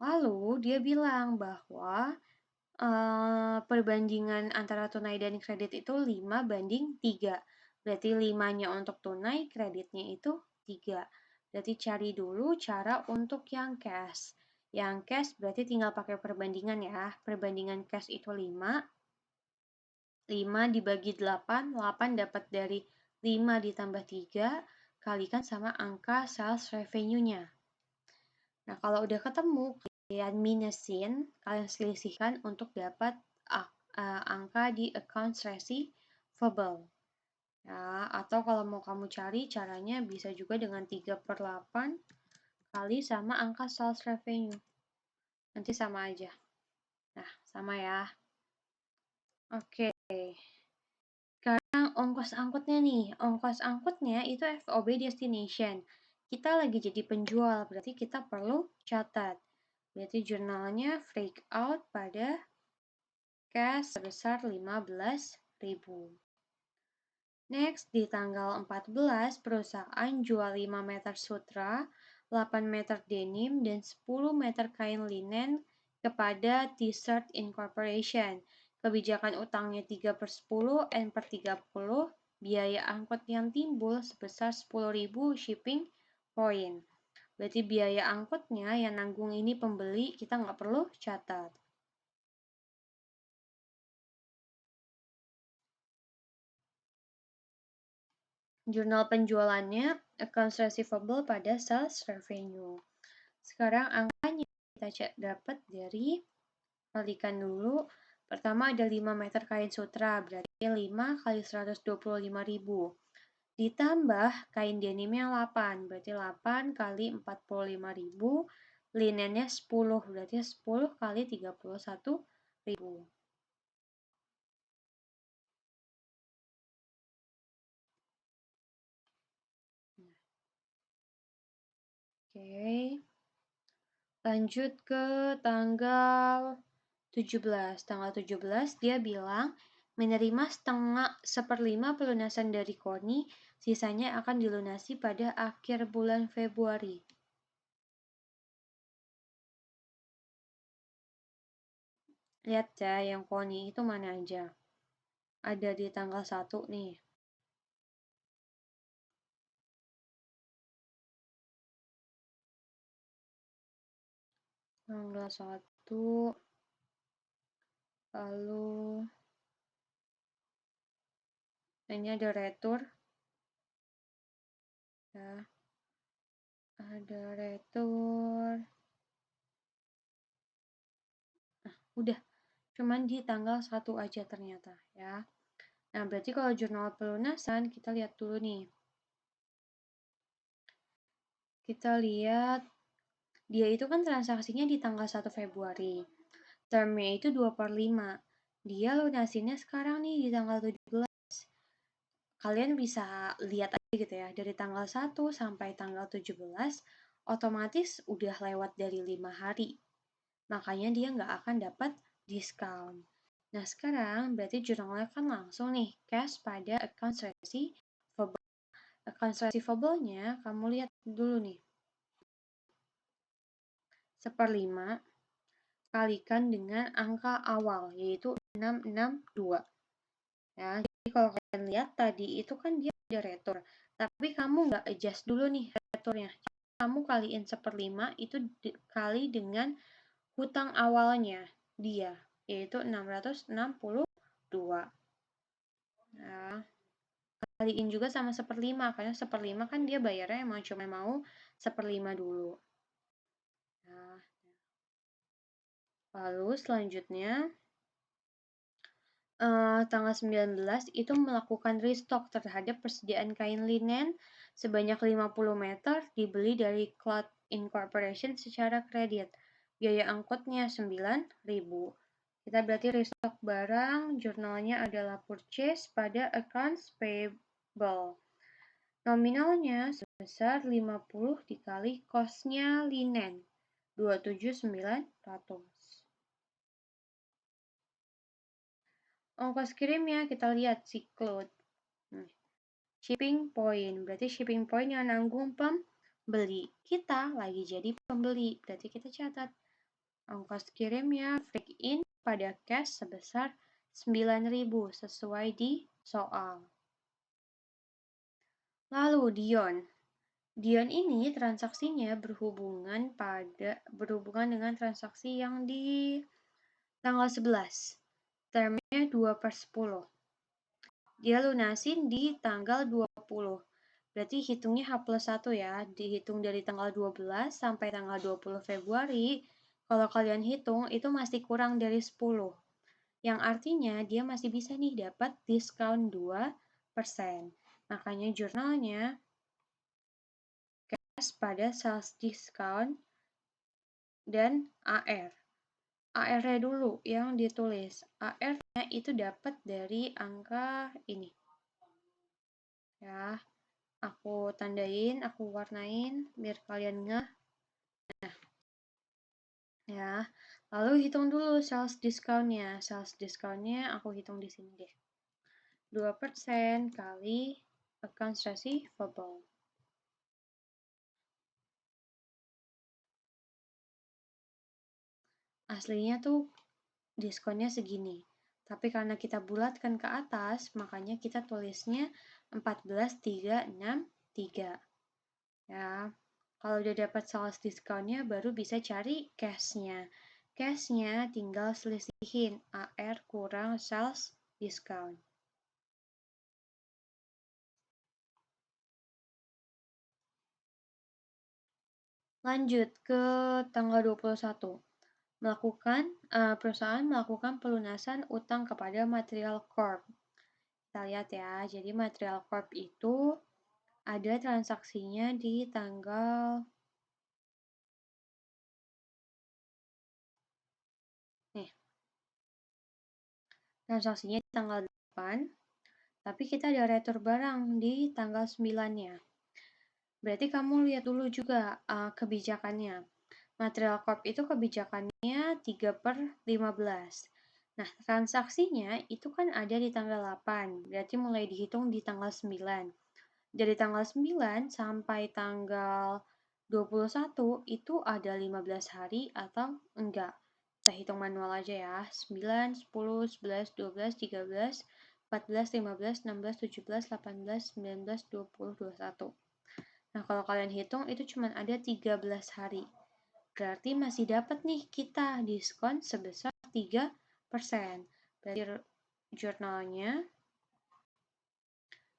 Lalu dia bilang bahwa perbandingan antara tunai dan kredit itu 5:3. Berarti 5-nya untuk tunai, kreditnya itu 3. Berarti cari dulu cara untuk yang cash. Yang cash berarti tinggal pakai perbandingan ya. Perbandingan cash itu 5. 5 dibagi 8, 8 dapat dari 5 ditambah 3, kalikan sama angka sales revenue-nya. Nah, kalau udah ketemu, kalian minusin, kalian selisihkan untuk dapat angka di accounts receivable. Ya, atau kalau mau kamu cari, caranya bisa juga dengan 3/8 kali sama angka sales revenue. Nanti sama aja. Nah, sama ya. Oke. Sekarang ongkos angkutnya nih. Ongkos angkutnya itu FOB destination. Kita lagi jadi penjual, berarti kita perlu catat. Berarti jurnalnya freak out pada cash sebesar 15.000. Next, di tanggal 14, perusahaan jual 5 meter sutra, 8 meter denim, dan 10 meter kain linen kepada T-Shirt Incorporation. Kebijakan utangnya 3/10 N/30, biaya angkut yang timbul sebesar 10.000 shipping point. Berarti biaya angkutnya yang nanggung ini pembeli, kita nggak perlu catat. Jurnal penjualannya accounts receivable pada sales revenue. Sekarang angkanya kita dapat dari, kalikan dulu. Pertama ada 5 meter kain sutra, berarti 5 kali 125.000. Ditambah kain denimnya 8, berarti 8 kali 45.000. Linennya 10, berarti 10 kali 31.000. Oke. Lanjut ke tanggal 17. Tanggal 17 dia bilang menerima seperlima pelunasan dari KONI, sisanya akan dilunasi pada akhir bulan Februari. Lihat ya, yang KONI itu mana aja. Ada di tanggal 1 nih. tanggal 1, lalu ini ada retur, ya, ada retur, udah, cuman di tanggal 1 aja ternyata, ya. Nah, berarti kalau jurnal pelunasan, kita lihat dulu nih. Kita lihat, dia itu kan transaksinya di tanggal 1 Februari. Termnya itu 2/5. Dia lunasinnya sekarang nih di tanggal 17. Kalian bisa lihat aja gitu ya, dari tanggal 1 sampai tanggal 17, otomatis udah lewat dari 5 hari. Makanya dia nggak akan dapat diskon. Nah, sekarang berarti jurnalnya kan langsung nih cash pada accounts receivable. Accounts receivable-nya kamu lihat dulu nih. 1/5 kalikan dengan angka awal, yaitu 662. Ya, jadi kalau kalian lihat tadi itu kan dia ada retur, tapi kamu nggak adjust dulu nih returnya. Kamu kaliin 1/5 itu kali dengan hutang awalnya dia, yaitu 662. Nah, kaliin juga sama 1/5, karena 1/5 kan dia bayarnya emang cuma mau 1/5 dulu. Nah, lalu selanjutnya tanggal 19 itu melakukan restock terhadap persediaan kain linen sebanyak 50 meter dibeli dari Cloud Incorporation secara kredit. Biaya angkutnya 9.000. Kita berarti restock barang, jurnalnya adalah purchase pada accounts payable. Nominalnya sebesar 50 dikali cost-nya linen, 27.900. Ongkos kirimnya kita lihat si Cloud. Shipping point, berarti shipping point yang nanggung pembeli. Kita lagi jadi pembeli, berarti kita catat. Ongkos kirimnya freak in pada cash sebesar 9.000 sesuai di soal. Lalu Dion. Dion ini transaksinya berhubungan dengan transaksi yang di tanggal 11. Termnya 2/10. Dia lunasin di tanggal 20. Berarti hitungnya H+1 ya. Dihitung dari tanggal 12 sampai tanggal 20 Februari. Kalau kalian hitung, itu masih kurang dari 10. Yang artinya dia masih bisa nih dapat diskon 2%. Makanya jurnalnya cash pada sales discount dan AR. AR-nya dulu yang ditulis. AR-nya itu dapat dari angka ini. Ya, aku tandain, aku warnain biar kalian ngeh. Nah, ya. Lalu hitung dulu sales discount-nya. Sales discount-nya aku hitung di sini deh. 2% kali accounts receivable. Aslinya tuh diskonnya segini. Tapi karena kita bulatkan ke atas, makanya kita tulisnya 14.363. Ya, kalau udah dapat sales discount-nya baru bisa cari cash-nya. Cash-nya tinggal selisihin AR kurang sales discount. Lanjut ke tanggal 21. Perusahaan melakukan pelunasan utang kepada Material Corp. Kita lihat ya, jadi Material Corp itu ada transaksinya di tanggal transaksinya di tanggal 8, tapi kita ada retur barang di tanggal 9-nya. Berarti kamu lihat dulu juga kebijakannya. Material Corp itu kebijakannya 3/15. Nah, transaksinya itu kan ada di tanggal 8, berarti mulai dihitung di tanggal 9. Dari tanggal 9 sampai tanggal 21 itu ada 15 hari atau enggak. Kita hitung manual aja ya. 9, 10, 11, 12, 13, 14, 15, 16, 17, 18, 19, 20, 21. Nah, kalau kalian hitung itu cuma ada 13 hari. Berarti masih dapat nih kita diskon sebesar 3%. Berarti jurnalnya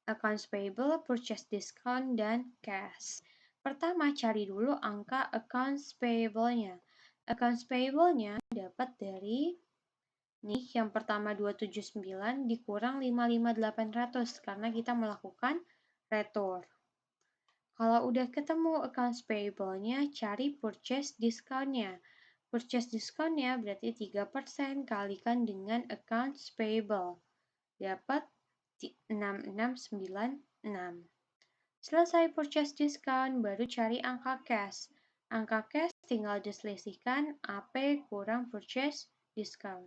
accounts payable, purchase discount, dan cash. Pertama, cari dulu angka accounts payable-nya. Accounts payable-nya dapat dari nih yang pertama 279 dikurang 55800 karena kita melakukan retur. Kalau udah ketemu accounts payable-nya, cari purchase discount-nya. Purchase discount-nya berarti 3% kalikan dengan accounts payable. Dapat 6696. Selesai purchase discount, baru cari angka cash. Angka cash tinggal diselisihkan AP kurang purchase discount.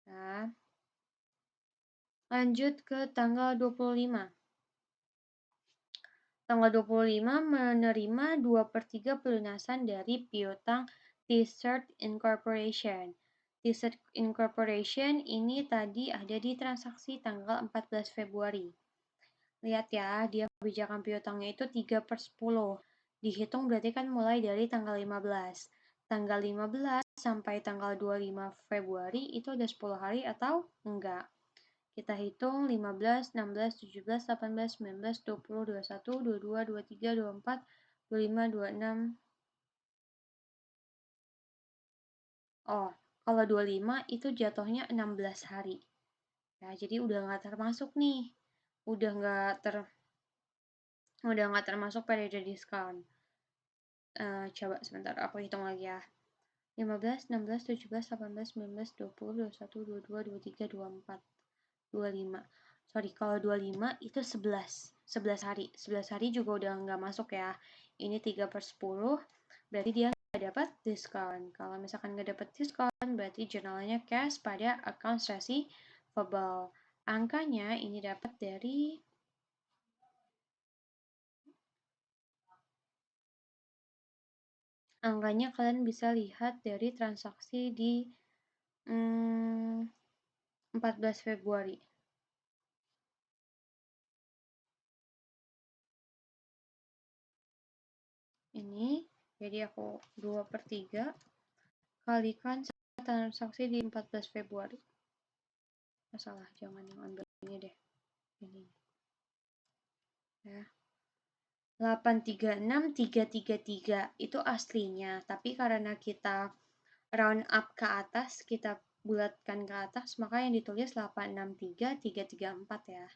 Nah, lanjut ke tanggal 25. Tanggal 25 menerima 2/3 pelunasan dari piutang T-Cert Incorporation. T-Cert Incorporation ini tadi ada di transaksi tanggal 14 Februari. Lihat ya, dia kebijakan piutangnya itu 3/10. Dihitung berarti kan mulai dari tanggal 15. Tanggal 15 sampai tanggal 25 Februari itu ada 10 hari atau enggak? Kita hitung 15, 16, 17, 18, 19, 20, 21, 22, 23, 24, 25, 26. Oh, kalau 25 itu jatuhnya 16 hari. Ya, jadi udah nggak termasuk nih. Udah nggak termasuk periode diskon. Coba sebentar, aku hitung lagi ya. 15, 16, 17, 18, 19, 20, 21, 22, 23, 24, 25. Sorry, kalau 25 itu 11 hari. 11 hari juga udah nggak masuk ya. Ini 3/10, berarti dia nggak dapat diskon. Kalau misalkan nggak dapat diskon, berarti jurnalnya cash pada accounts receivable. Angkanya ini dapat dari angkanya kalian bisa lihat dari transaksi di 14 Februari. Ini, jadi aku 2/3 kalikan transaksi di 14 Februari. Masalah, jangan yang ambil ini deh. Ini. Ya. 836333 itu aslinya, tapi karena kita round up ke atas, kita bulatkan ke atas, maka yang ditulis 863334 ya.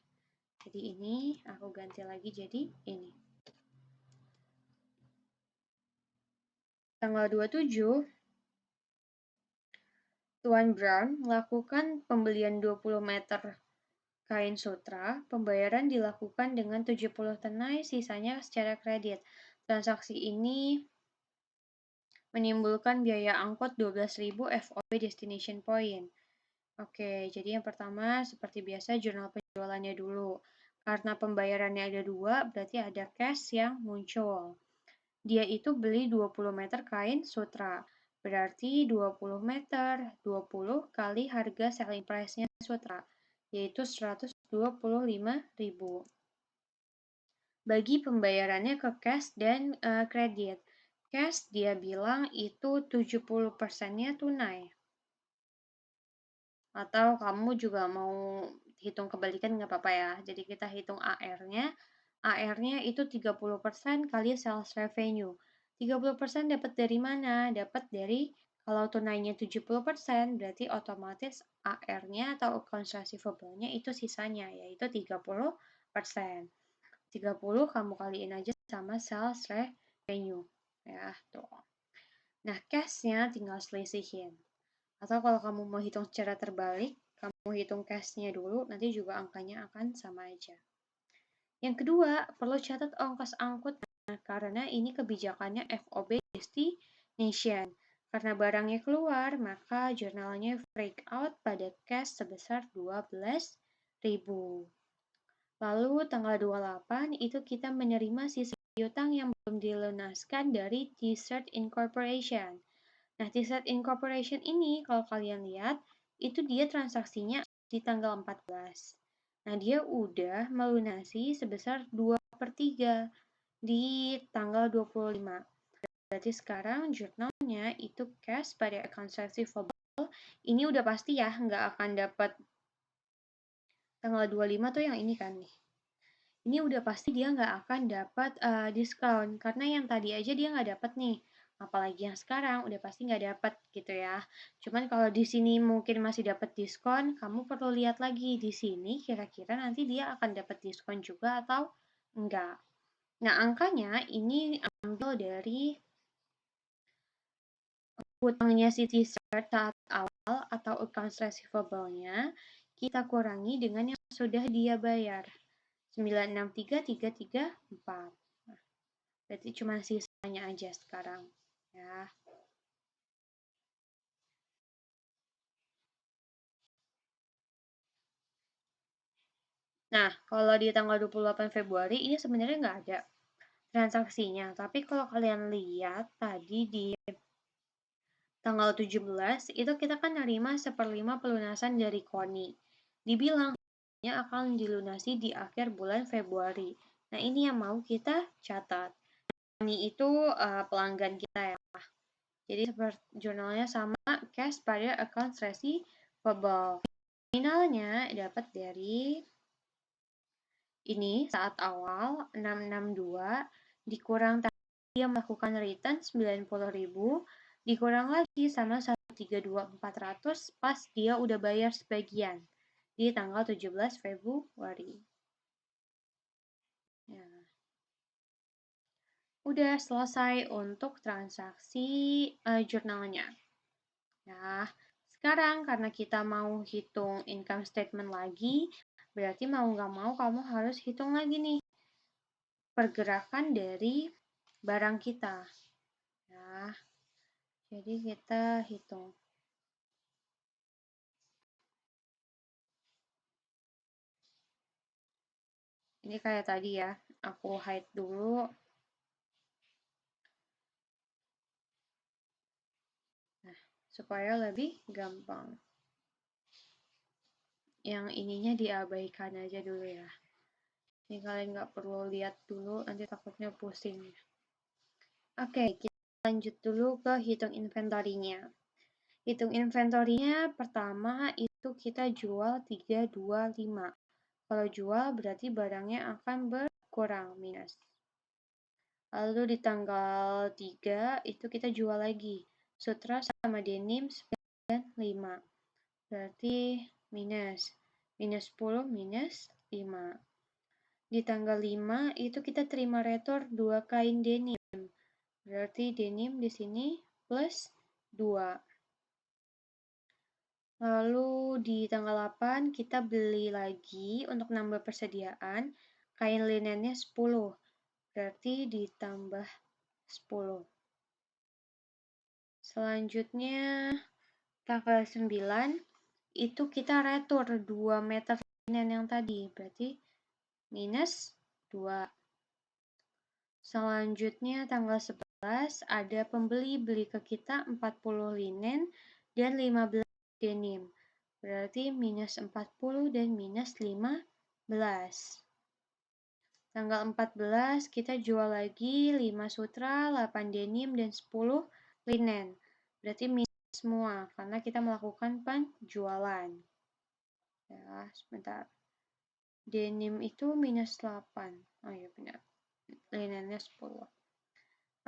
Jadi ini aku ganti lagi jadi ini. Tanggal 27, Tuan Brown melakukan pembelian 20 meter kain sutra. Pembayaran dilakukan dengan 70 tenai, sisanya secara kredit. Transaksi ini menimbulkan biaya angkut 12.000 FOB destination point. Oke, jadi yang pertama seperti biasa jurnal penjualannya dulu. Karena pembayarannya ada dua, berarti ada cash yang muncul. Dia itu beli 20 meter kain sutra. Berarti 20 meter, 20 kali harga selling price-nya sutra, yaitu 125.000. Bagi pembayarannya ke cash dan kredit. Cash dia bilang itu 70%-nya tunai. Atau kamu juga mau hitung kebalikan nggak apa-apa ya. Jadi kita hitung AR-nya. AR-nya itu 30% kali sales revenue. 30% dapat dari mana? Dapat dari kalau tunainya 70%, berarti otomatis AR-nya atau accounts receivable-nya itu sisanya, yaitu 30%. 30 kamu kaliin aja sama sales revenue. Ya, tuh. Nah, cash-nya tinggal selisihin. Atau kalau kamu mau hitung secara terbalik, kamu hitung cash-nya dulu, nanti juga angkanya akan sama aja. Yang kedua, perlu catat ongkos angkut karena ini kebijakannya FOB destination. Karena barangnya keluar, maka jurnalnya break out pada cash sebesar 12.000. Lalu tanggal 28 itu kita menerima sisa piutang yang belum dilunaskan dari T-Cert Incorporation. Nah, T-Cert Incorporation ini kalau kalian lihat, itu dia transaksinya di tanggal 14. Nah, dia udah melunasi sebesar 2/3 di tanggal 25. Berarti sekarang jurnalnya itu cash pada accounts receivable. Ini udah pasti ya, nggak akan dapat tanggal 25 tuh yang ini kan nih. Ini udah pasti dia nggak akan dapat diskon, karena yang tadi aja dia nggak dapat nih. Apalagi yang sekarang udah pasti nggak dapat gitu ya. Cuman kalau di sini mungkin masih dapat diskon, kamu perlu lihat lagi di sini kira-kira nanti dia akan dapat diskon juga atau enggak. Nah, angkanya ini ambil dari hutangnya si t-shirt saat awal atau accounts receivable-nya kita kurangi dengan yang sudah dia bayar. 963.334. Nah, berarti cuma sisanya aja sekarang ya. Nah, kalau di tanggal 28 Februari ini sebenarnya nggak ada transaksinya. Tapi kalau kalian lihat tadi di tanggal 17 itu kita kan nerima 1/5 pelunasan dari KONI. Dibilang akan dilunasi di akhir bulan Februari. Nah, ini yang mau kita catat. KONI itu pelanggan kita ya. Jadi seperti jurnalnya sama cash pada accounts receivable. Nominalnya dapat dari ini saat awal 662 dikurang dia melakukan return 90.000 dikurang lagi sama 132.400 pas dia udah bayar sebagian di tanggal 17 Februari. Ya. Udah selesai untuk transaksi jurnalnya. Nah, sekarang karena kita mau hitung income statement lagi, berarti mau nggak mau kamu harus hitung lagi nih pergerakan dari barang kita. Nah, jadi kita hitung. Ini kayak tadi ya, aku hide dulu. Nah, supaya lebih gampang. Yang ininya diabaikan aja dulu ya. Ini kalian nggak perlu lihat dulu, nanti takutnya pusing. Oke, kita lanjut dulu ke hitung inventory-nya. Hitung inventory-nya pertama itu kita jual 325. Kalau jual berarti barangnya akan berkurang minus. Lalu di tanggal 3 itu kita jual lagi. Sutra sama denim 9,5. Berarti minus. Minus 10 minus 5. Di tanggal 5 itu kita terima retur 2 kain denim. Berarti denim di sini plus 2. Lalu di tanggal 8 kita beli lagi untuk nambah persediaan kain linennya 10. Berarti ditambah 10. Selanjutnya tanggal 9 itu kita retur 2 meter linen yang tadi. Berarti minus 2. Selanjutnya tanggal 11 ada pembeli beli ke kita 40 linen dan 15 denim. Berarti minus 40 dan minus 15. Tanggal 14 kita jual lagi 5 sutra, 8 denim, dan 10 linen. Berarti minus semua karena kita melakukan penjualan. Ya, sebentar. Denim itu minus 8. Oh iya benar. Linennya 10.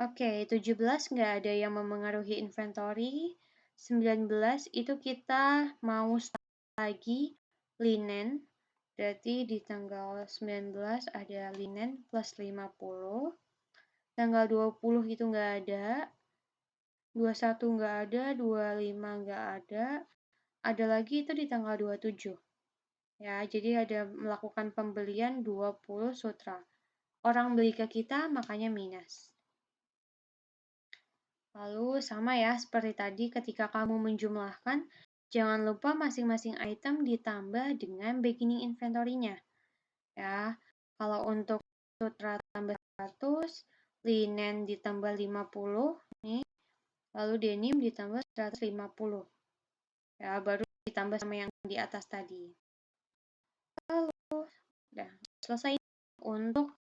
Oke, 17 nggak ada yang memengaruhi inventory. 19 itu kita mau start lagi linen. Berarti di tanggal 19 ada linen plus 50. Tanggal 20 itu nggak ada. 21 nggak ada. 25 nggak ada. Ada lagi itu di tanggal 27. Ya, jadi ada melakukan pembelian 20 sutra. Orang beli ke kita makanya minus. Lalu sama ya seperti tadi ketika kamu menjumlahkan, jangan lupa masing-masing item ditambah dengan beginning inventory-nya. Ya, kalau untuk sutra tambah 100, linen ditambah 50, nih, lalu denim ditambah 150. Ya, baru ditambah sama yang di atas tadi. Lalu, udah selesai untuk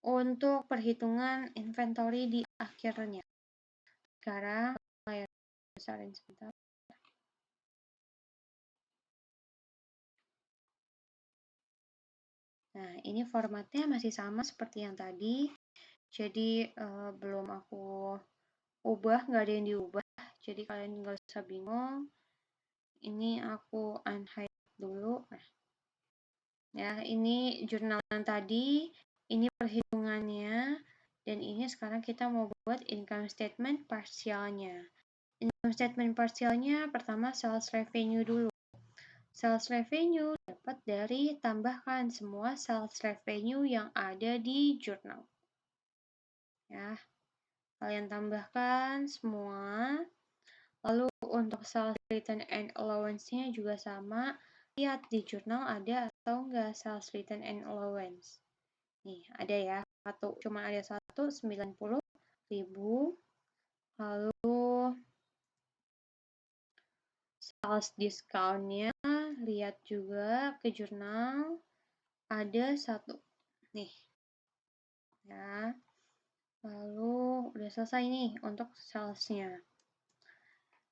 untuk perhitungan inventory di akhirnya. Sekarang layar besarin sebentar. Nah, ini formatnya masih sama seperti yang tadi. Jadi belum aku ubah, nggak ada yang diubah. Jadi kalian nggak usah bingung. Ini aku unhide dulu. Nah, ya ini jurnal yang tadi, ini perhitungannya, dan ini sekarang kita mau buat income statement parsialnya. Income statement parsialnya pertama sales revenue dulu. Sales revenue dapat dari tambahkan semua sales revenue yang ada di jurnal. Ya, kalian tambahkan semua. Lalu untuk sales return and allowance-nya juga sama. Lihat di jurnal ada atau enggak sales return and allowance. Nih, ada ya. Cuma ada satu, 90.000. Lalu sales discount-nya, lihat juga ke jurnal, ada satu. Nih, ya. Lalu udah selesai nih untuk sales-nya.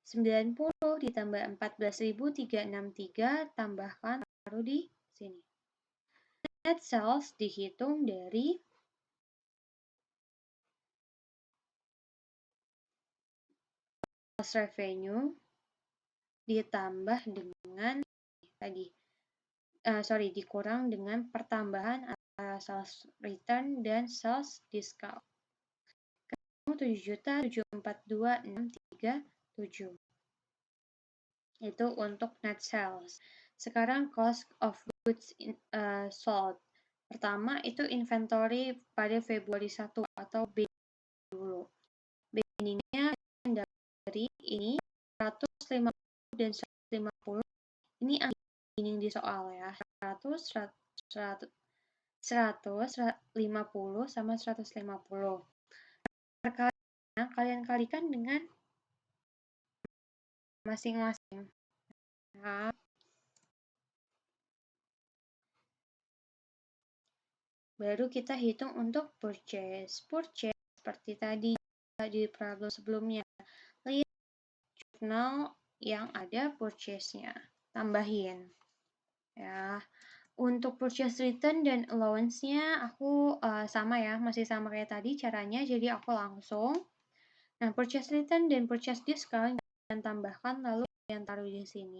90 ditambah 14.363 tambahkan taruh di sini. Net sales dihitung dari sales revenue ditambah dengan tadi dikurang dengan pertambahan antara sales return dan sales discount. 7.742.637. Itu untuk net sales. Sekarang cost of goods sold. Pertama itu inventory pada Februari 1 atau B dulu. Beginningnya dari ini 150 dan 150. Ini beginning di soal ya. 100, 150 sama 150. Perkaliannya kalian kalikan dengan masing-masing. Nah, baru kita hitung untuk purchase. Purchase seperti tadi di problem sebelumnya. Lihat jurnal yang ada purchase-nya. Tambahin. Ya. Untuk purchase return dan allowance-nya aku sama ya, masih sama kayak tadi caranya. Jadi aku langsung. Nah, purchase return dan purchase discount kalian tambahkan lalu kalian taruh di sini.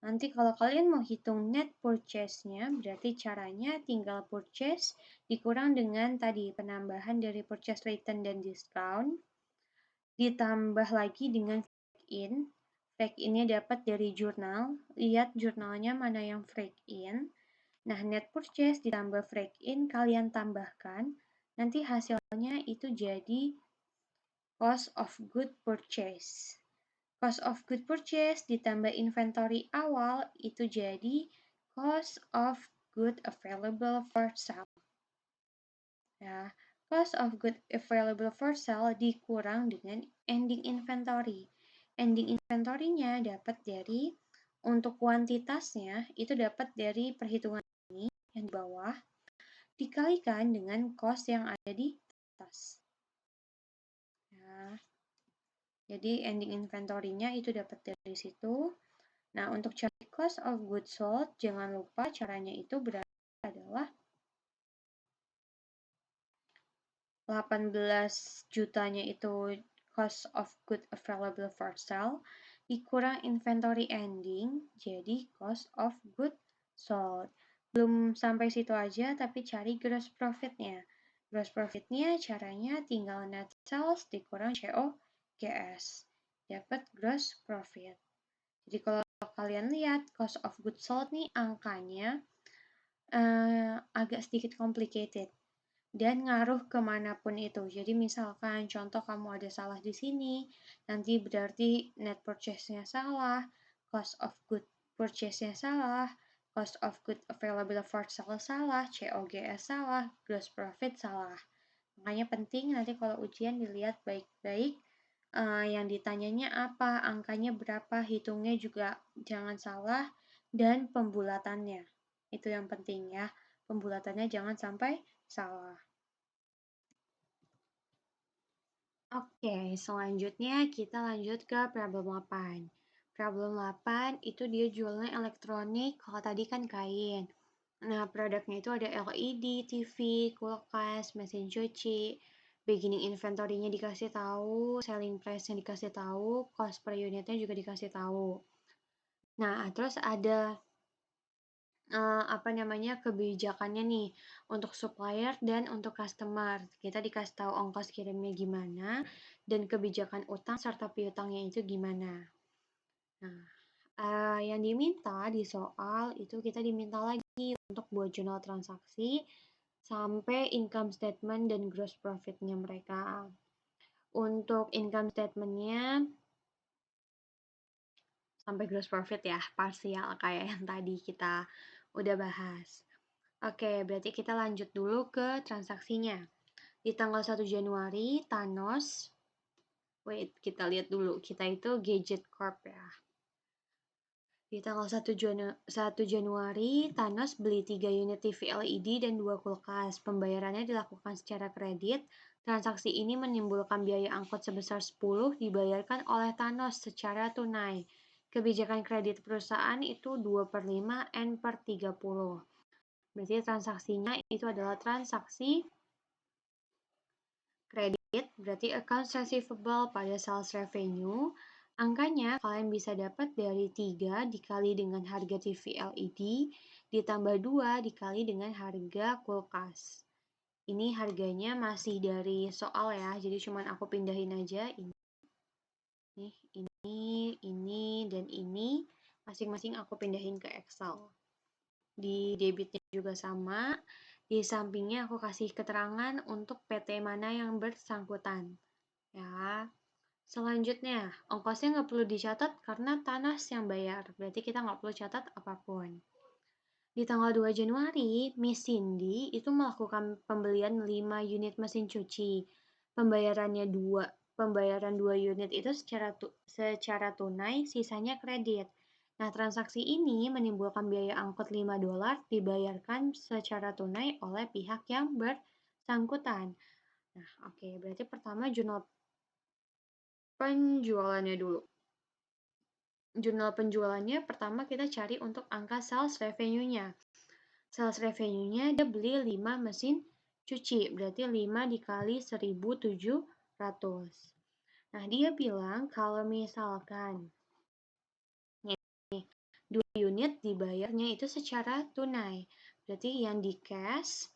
Nanti kalau kalian mau hitung net purchase-nya, berarti caranya tinggal purchase dikurang dengan tadi penambahan dari purchase return dan discount, ditambah lagi dengan fake in. Fake in-nya dapat dari jurnal. Lihat jurnalnya mana yang fake in. Nah, net purchase ditambah fake in, kalian tambahkan. Nanti hasilnya itu jadi cost of good purchase. Cost of good purchase ditambah inventory awal itu jadi cost of good available for sale. Ya, cost of good available for sale dikurang dengan ending inventory. Ending inventory-nya dapat dari untuk kuantitasnya itu dapat dari perhitungan ini yang di bawah dikalikan dengan cost yang ada di atas. Ya. Jadi ending inventory-nya itu dapat dari situ. Nah, untuk cari cost of goods sold, jangan lupa caranya itu berarti adalah 18 jutanya itu cost of good available for sale, dikurang inventory ending, jadi cost of good sold. Belum sampai situ aja, tapi cari gross profit-nya. Gross profit-nya caranya tinggal net sales dikurang COGS. Dapat gross profit. Jadi kalau kalian lihat cost of goods sold nih angkanya agak sedikit complicated dan ngaruh kemanapun itu. Jadi misalkan contoh kamu ada salah di sini, nanti berarti net purchase-nya salah, cost of good purchase-nya salah, cost of good available for sale salah, COGS salah, gross profit salah. Makanya penting nanti kalau ujian dilihat baik-baik yang ditanyanya apa, angkanya berapa, hitungnya juga jangan salah, dan pembulatannya. Itu yang penting ya, pembulatannya jangan sampai Salah. Oke, selanjutnya kita lanjut ke problem 8. Problem 8 itu dia jualnya elektronik, kalau tadi kan kain. Nah, produknya itu ada LED, TV, kulkas, mesin cuci, beginning inventory-nya dikasih tahu, selling price-nya dikasih tahu, cost per unitnya juga dikasih tahu. Nah, terus ada apa namanya, kebijakannya nih untuk supplier dan untuk customer. Kita dikasih tahu ongkos kirimnya gimana dan kebijakan utang serta piutangnya itu gimana. Nah, yang diminta di soal itu kita diminta lagi untuk buat jurnal transaksi sampai income statement dan gross profit-nya mereka. Untuk income statement-nya sampai gross profit ya, parsial kayak yang tadi kita udah bahas. Oke, berarti kita lanjut dulu ke transaksinya. Di tanggal 1 Januari, Thanos, wait, kita lihat dulu. Kita itu Gadget Corp ya. Di tanggal 1 Januari, Thanos beli 3 unit TV LED dan 2 kulkas. Pembayarannya dilakukan secara kredit. Transaksi ini menimbulkan biaya angkut sebesar 10 dibayarkan oleh Thanos secara tunai. Kebijakan kredit perusahaan itu 2/5 N/30. Berarti transaksinya itu adalah transaksi kredit, berarti accounts receivable pada sales revenue. Angkanya kalian bisa dapat dari 3 dikali dengan harga TV LED ditambah 2 dikali dengan harga kulkas. Ini harganya masih dari soal ya, jadi cuman aku pindahin aja ini, dan ini masing-masing aku pindahin ke Excel. Di debitnya juga sama, di sampingnya aku kasih keterangan untuk PT mana yang bersangkutan. Ya, selanjutnya ongkosnya nggak perlu dicatat karena Thanos yang bayar, berarti kita nggak perlu catat apapun. Di tanggal 2 Januari, Miss Cindy itu melakukan pembelian 5 unit mesin cuci. Pembayaran 2 unit itu secara tunai, sisanya kredit. Nah, transaksi ini menimbulkan biaya angkut $5 dibayarkan secara tunai oleh pihak yang bersangkutan. Nah, oke, berarti pertama jurnal penjualannya dulu. Jurnal penjualannya pertama kita cari untuk angka sales revenue-nya. Sales revenue-nya dia beli 5 mesin cuci, berarti 5 dikali 1.700. Nah, dia bilang kalau misalkan 2 unit dibayarnya itu secara tunai. Berarti yang di cash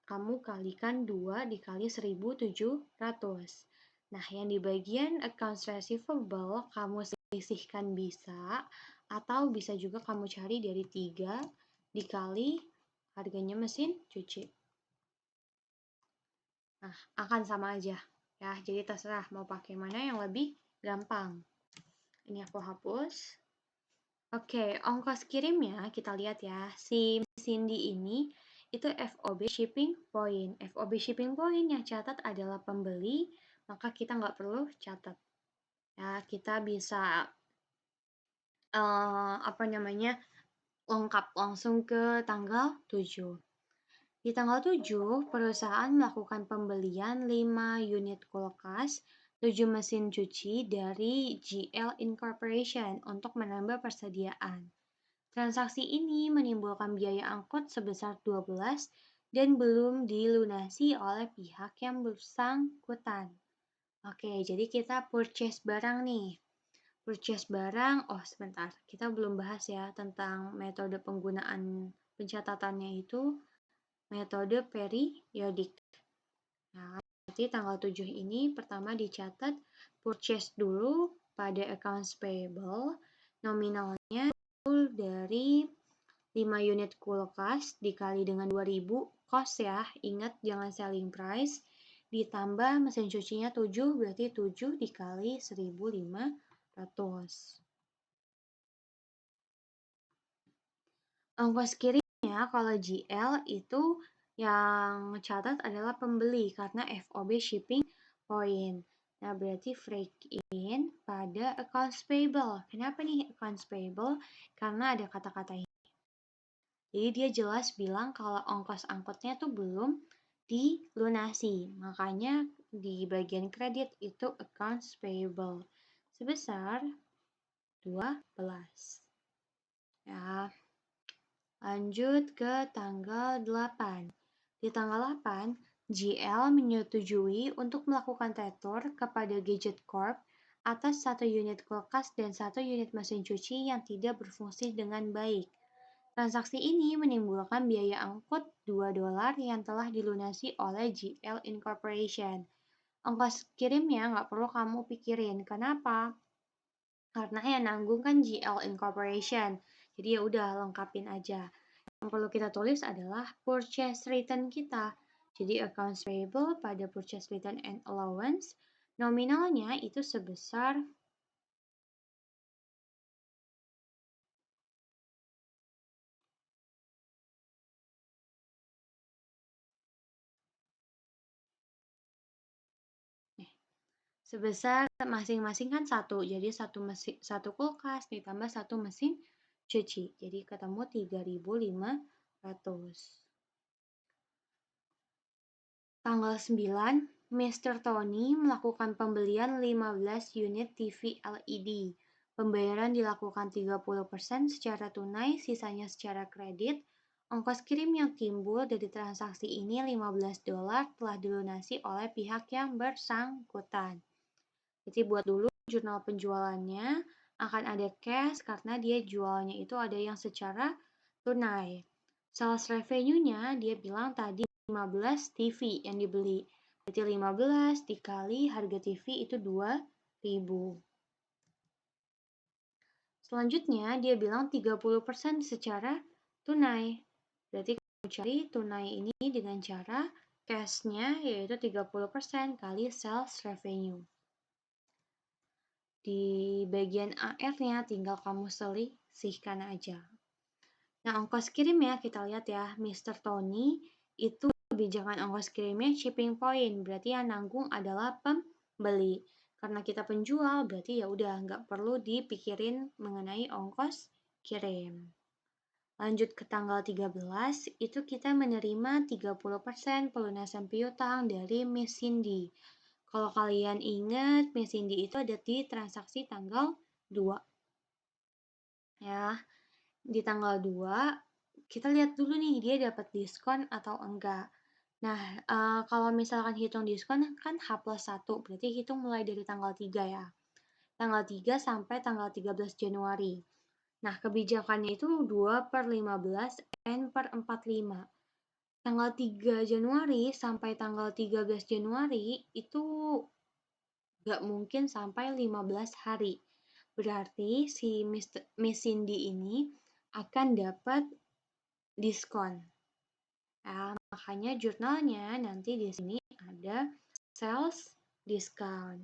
kamu kalikan 2 dikali 1.700. Nah, yang di bagian accounts receivable kamu sisihkan bisa, atau bisa juga kamu cari dari 3 dikali harganya mesin cuci. Nah, akan sama aja ya, jadi terserah mau pakai mana yang lebih gampang. Ini aku hapus. Oke, ongkos kirimnya kita lihat ya. Si Cindy ini itu FOB shipping point. FOB shipping point yang catat adalah pembeli, maka kita nggak perlu catat. Ya, kita bisa lengkap langsung ke tanggal 7. Di tanggal 7, perusahaan melakukan pembelian 5 unit kulkas, 7 mesin cuci dari GL Incorporation untuk menambah persediaan. Transaksi ini menimbulkan biaya angkut sebesar 12 dan belum dilunasi oleh pihak yang bersangkutan. Oke, jadi kita purchase barang nih. Purchase barang, sebentar, kita belum bahas ya tentang metode penggunaan pencatatannya itu metode periodik. Nah, berarti tanggal 7 ini pertama dicatat purchase dulu pada accounts payable, nominalnya dari 5 unit kulkas dikali dengan 2.000 cost ya, ingat jangan selling price, ditambah mesin cucinya 7, berarti 7 dikali 1.500. Ongkos kirimnya kalau GL itu yang catat adalah pembeli karena FOB shipping point. Nah, berarti break in pada accounts payable. Kenapa nih accounts payable? Karena ada kata-kata ini. Jadi dia jelas bilang kalau ongkos angkutnya tuh belum dilunasi. Makanya di bagian kredit itu accounts payable sebesar 12. Ya, lanjut ke tanggal 8. Di tanggal 8, GL menyetujui untuk melakukan retur kepada Gadget Corp atas 1 unit kulkas dan 1 unit mesin cuci yang tidak berfungsi dengan baik. Transaksi ini menimbulkan biaya angkut $2 yang telah dilunasi oleh GL Incorporation. Ongkos kirimnya nggak perlu kamu pikirin. Kenapa? Karena yang nanggung kan GL Incorporation. Jadi ya udah lengkapin aja. Yang perlu kita tulis adalah purchase return kita. Jadi accounts payable pada purchase return and allowance nominalnya itu sebesar masing-masing kan satu, jadi satu kulkas ditambah satu mesin cuci, jadi ketemu 3.500. Tanggal 9, Mr. Tony melakukan pembelian 15 unit TV LED. Pembayaran dilakukan 30% secara tunai, sisanya secara kredit. Ongkos kirim yang timbul dari transaksi ini $15 telah dilunasi oleh pihak yang bersangkutan. Jadi buat dulu jurnal penjualannya akan ada cash karena dia jualnya itu ada yang secara tunai. Sales revenue-nya dia bilang tadi 15 TV yang dibeli. Berarti 15 dikali harga TV itu 2.000. Selanjutnya dia bilang 30% secara tunai. Berarti kamu cari tunai ini dengan cara cash-nya yaitu 30% kali sales revenue. Di bagian AR-nya tinggal kamu selisihkan aja. Nah, ongkos kirim ya, kita lihat ya, Mr. Tony itu kebijakan ongkos kirimnya shipping point, berarti yang nanggung adalah pembeli. Karena kita penjual, berarti ya udah nggak perlu dipikirin mengenai ongkos kirim. Lanjut ke tanggal 13, itu kita menerima 30% pelunasan piutang dari Miss Cindy. Kalau kalian ingat, Miss Cindy itu ada di transaksi tanggal 2. Ya, di tanggal 2, kita lihat dulu nih dia dapat diskon atau enggak. Nah, kalau misalkan hitung diskon kan H+1, berarti hitung mulai dari tanggal 3 ya. Tanggal 3 sampai tanggal 13 Januari. Nah, kebijakannya itu 2/15 N/45. Tanggal 3 Januari sampai tanggal 13 Januari itu nggak mungkin sampai 15 hari. Berarti si Miss Cindy ini akan dapat diskon. Nah, makanya jurnalnya nanti di sini ada sales discount.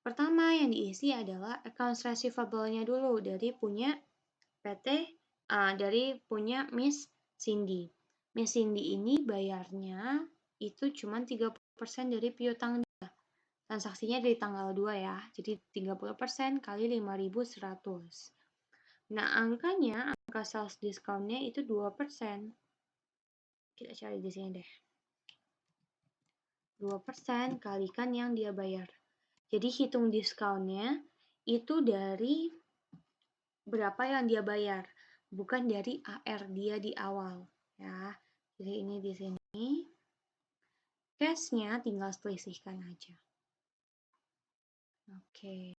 Pertama yang diisi adalah accounts receivable-nya dulu dari punya PT, dari punya Miss Cindy. Miss Cindy ini bayarnya itu cuma 30% dari piutang dia. Transaksinya dari tanggal 2 ya, jadi 30% kali 5.100. Nah, angka sales discount-nya itu 2%. Kita cari di sini deh. 2% kalikan yang dia bayar. Jadi hitung diskonnya itu dari berapa yang dia bayar, bukan dari AR dia di awal ya. Jadi ini di sini cash-nya tinggal selisihkan aja. Oke.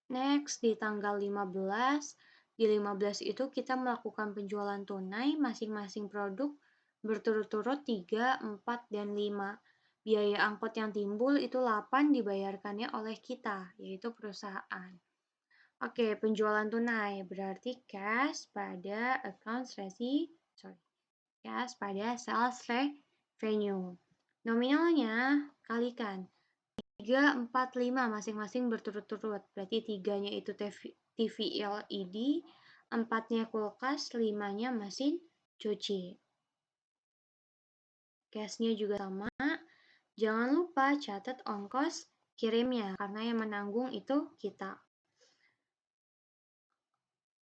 Next di tanggal 15, di 15 itu kita melakukan penjualan tunai masing-masing produk berturut-turut 3, 4, dan 5. Biaya angkut yang timbul itu 8 dibayarkannya oleh kita, yaitu perusahaan. Oke, penjualan tunai berarti cash pada cash pada sales revenue. Nominalnya kalikan 3, 4, 5 masing-masing berturut-turut. Berarti 3-nya itu TV LED, 4-nya kulkas, 5-nya mesin cuci. Cash-nya juga sama. Jangan lupa catat ongkos kirimnya karena yang menanggung itu kita.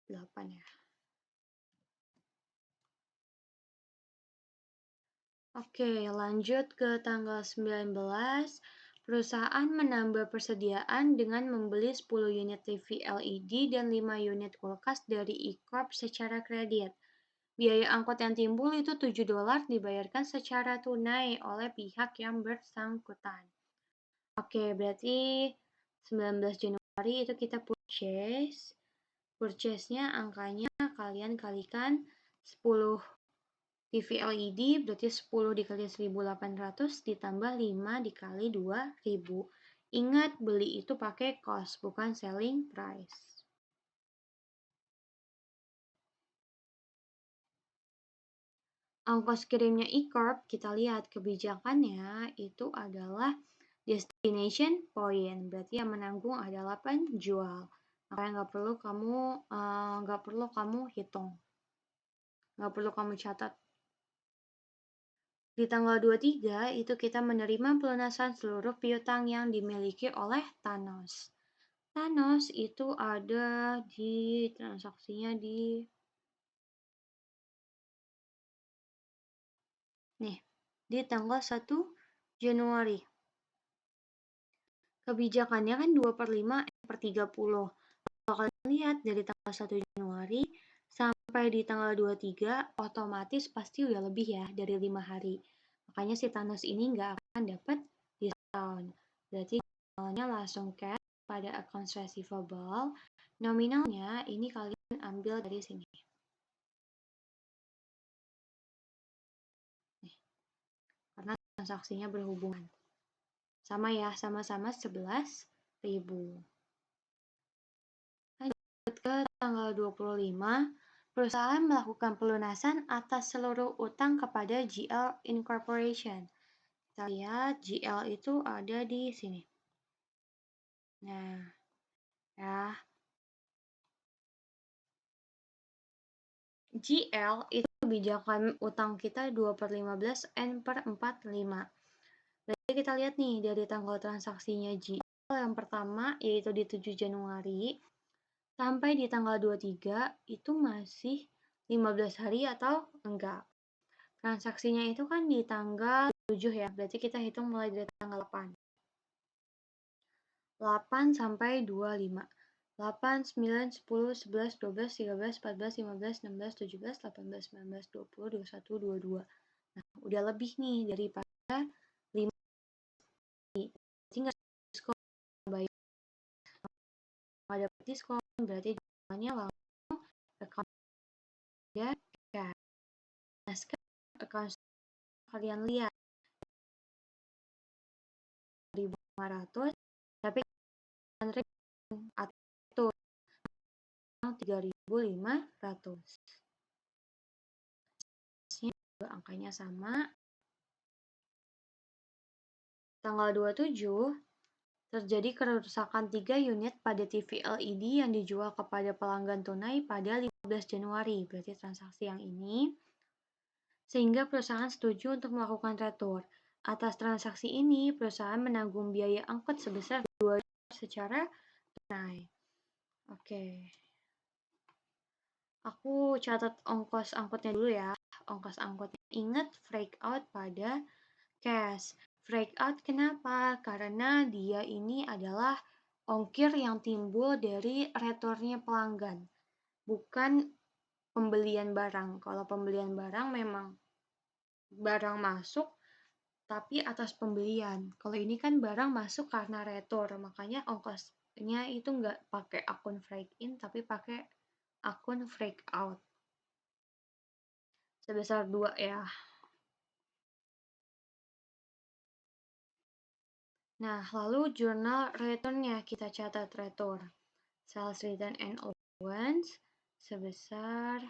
8 ya. Oke, lanjut ke tanggal 19. Perusahaan menambah persediaan dengan membeli 10 unit TV LED dan 5 unit kulkas dari e-corp secara kredit. Biaya angkut yang timbul itu $7 dibayarkan secara tunai oleh pihak yang bersangkutan. Oke, berarti 19 Januari itu kita purchase. Purchase-nya angkanya kalian kalikan 10 TV LED, berarti 10 dikali 1.800 ditambah 5 dikali 2.000. Ingat, beli itu pakai cost, bukan selling price. Ongkos kirimnya e-corp, kita lihat kebijakannya itu adalah destination point, berarti yang menanggung adalah penjual. Makanya nggak perlu kamu hitung, nggak perlu kamu catat. Di tanggal 23 itu kita menerima pelunasan seluruh piutang yang dimiliki oleh Thanos. Thanos itu ada di transaksinya di tanggal 1 Januari. Kebijakannya kan 2/5/30. Kalau kalian lihat dari tanggal 1 Januari sampai di tanggal 23 otomatis pasti udah lebih ya dari 5 hari. Makanya si Thanos ini nggak akan dapat diskon. Berarti nominalnya langsung cash pada accounts receivable. Nominalnya ini kalian ambil dari sini. Karena transaksinya berhubungan. Sama ya, sama-sama 11.000. Lanjut ke tanggal 25, perusahaan melakukan pelunasan atas seluruh utang kepada GL Incorporation. Kita lihat GL itu ada di sini. Nah, ya. GL itu kebijakan utang kita 2/15 N/45. Berarti kita lihat nih dari tanggal transaksinya GL yang pertama yaitu di 7 Januari sampai di tanggal 23 itu masih 15 hari atau enggak. Transaksinya itu kan di tanggal 7 ya, berarti kita hitung mulai dari tanggal 8. 8 sampai 25. 8, 9, 10, 11, 12, 13, 14, 15, 16, 17, 18, 19, 20, 21, 22. Nah, udah lebih nih daripada 5 hari. Berarti nggak diskon, bayar nggak dapat diskon, berarti diskonnya langsung account ya. Nah, sekarang account kalian lihat 1.500, tapi atau 3.500. Angkanya sama. Tanggal 27 terjadi kerusakan 3 unit pada TV LED yang dijual kepada pelanggan tunai pada 15 Januari, berarti transaksi yang ini, sehingga perusahaan setuju untuk melakukan retur. Atas transaksi ini, perusahaan menanggung biaya angkut sebesar 2 secara tunai. Oke. Aku catat ongkos angkutnya dulu ya. Ongkos angkutnya, ingat freak out pada cash. Freak out kenapa? Karena dia ini adalah ongkir yang timbul dari returnya pelanggan, bukan pembelian barang. Kalau pembelian barang memang barang masuk tapi atas pembelian. Kalau ini kan barang masuk karena retur, makanya ongkosnya itu nggak pakai akun freak in tapi pakai akun freak out. Sebesar 2 ya. Nah, lalu jurnal returnnya kita catat retur. Sales return and allowance sebesar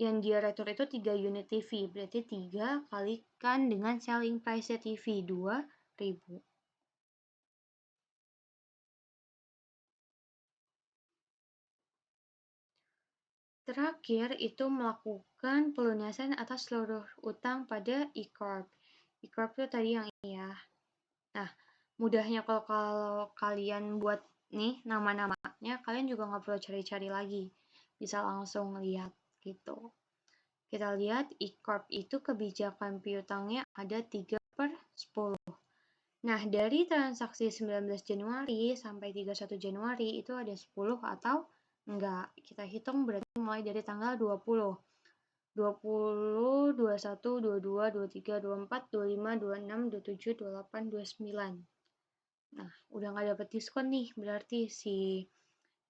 yang dia retur itu 3 unit TV, berarti 3 kalikan dengan selling price TV 2.000. Terakhir itu melakukan pelunasan atas seluruh utang pada e-corp. E-corp itu tadi yang ini ya. Nah, mudahnya kalau kalian buat nih nama-namanya, kalian juga nggak perlu cari-cari lagi. Bisa langsung lihat gitu. Kita lihat e-corp itu kebijakan piutangnya ada 3/10. Nah, dari transaksi 19 Januari sampai 31 Januari itu ada 10 atau enggak? Kita hitung berarti mulai dari tanggal 20. 20, 21, 22, 23, 24, 25, 26, 27, 28, 29. Nah, udah nggak dapet diskon nih, berarti si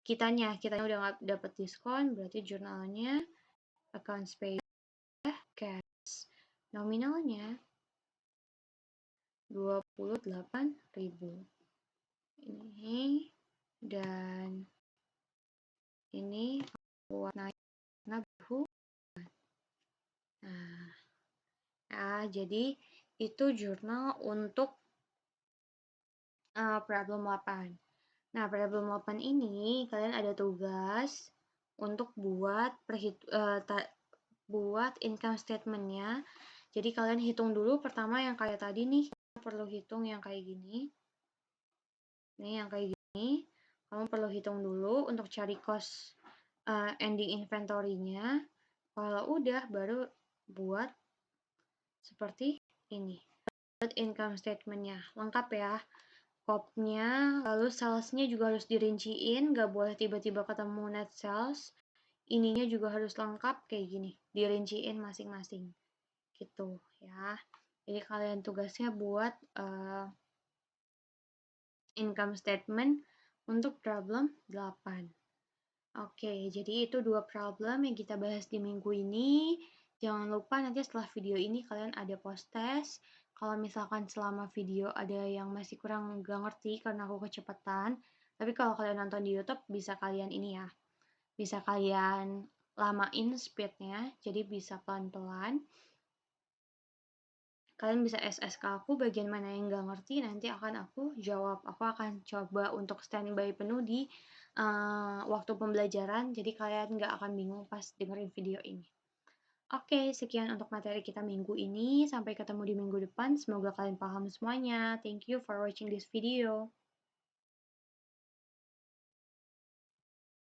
kitanya udah nggak dapet diskon, berarti jurnalnya accounts payable cash. Nominalnya 28.000. Ini dan ini buat naik karena baru. Nah, jadi itu jurnal untuk problem 8. Nah, problem 8 ini kalian ada tugas untuk buat income statement-nya. Jadi kalian hitung dulu pertama yang kayak tadi nih, kita perlu hitung yang kayak gini. Nih yang kayak gini, kamu perlu hitung dulu untuk cari cost ending inventory-nya. Kalau udah baru buat seperti ini. Buat income statement-nya lengkap ya. Kopnya, lalu salesnya juga harus dirinciin, nggak boleh tiba-tiba ketemu net sales. Ininya juga harus lengkap kayak gini, dirinciin masing-masing gitu ya. Jadi kalian tugasnya buat income statement untuk problem 8. Oke, jadi itu 2 problem yang kita bahas di minggu ini. Jangan lupa nanti setelah video ini kalian ada post test. Kalau misalkan selama video ada yang masih kurang nggak ngerti karena aku kecepatan, tapi kalau kalian nonton di YouTube bisa kalian ini ya, bisa kalian lamain speednya, jadi bisa pelan-pelan. Kalian bisa SS ke aku bagian mana yang nggak ngerti, nanti akan aku jawab. Aku akan coba untuk standby penuh di waktu pembelajaran, jadi kalian nggak akan bingung pas dengerin video ini. Oke, sekian untuk materi kita minggu ini. Sampai ketemu di minggu depan. Semoga kalian paham semuanya. Thank you for watching this video.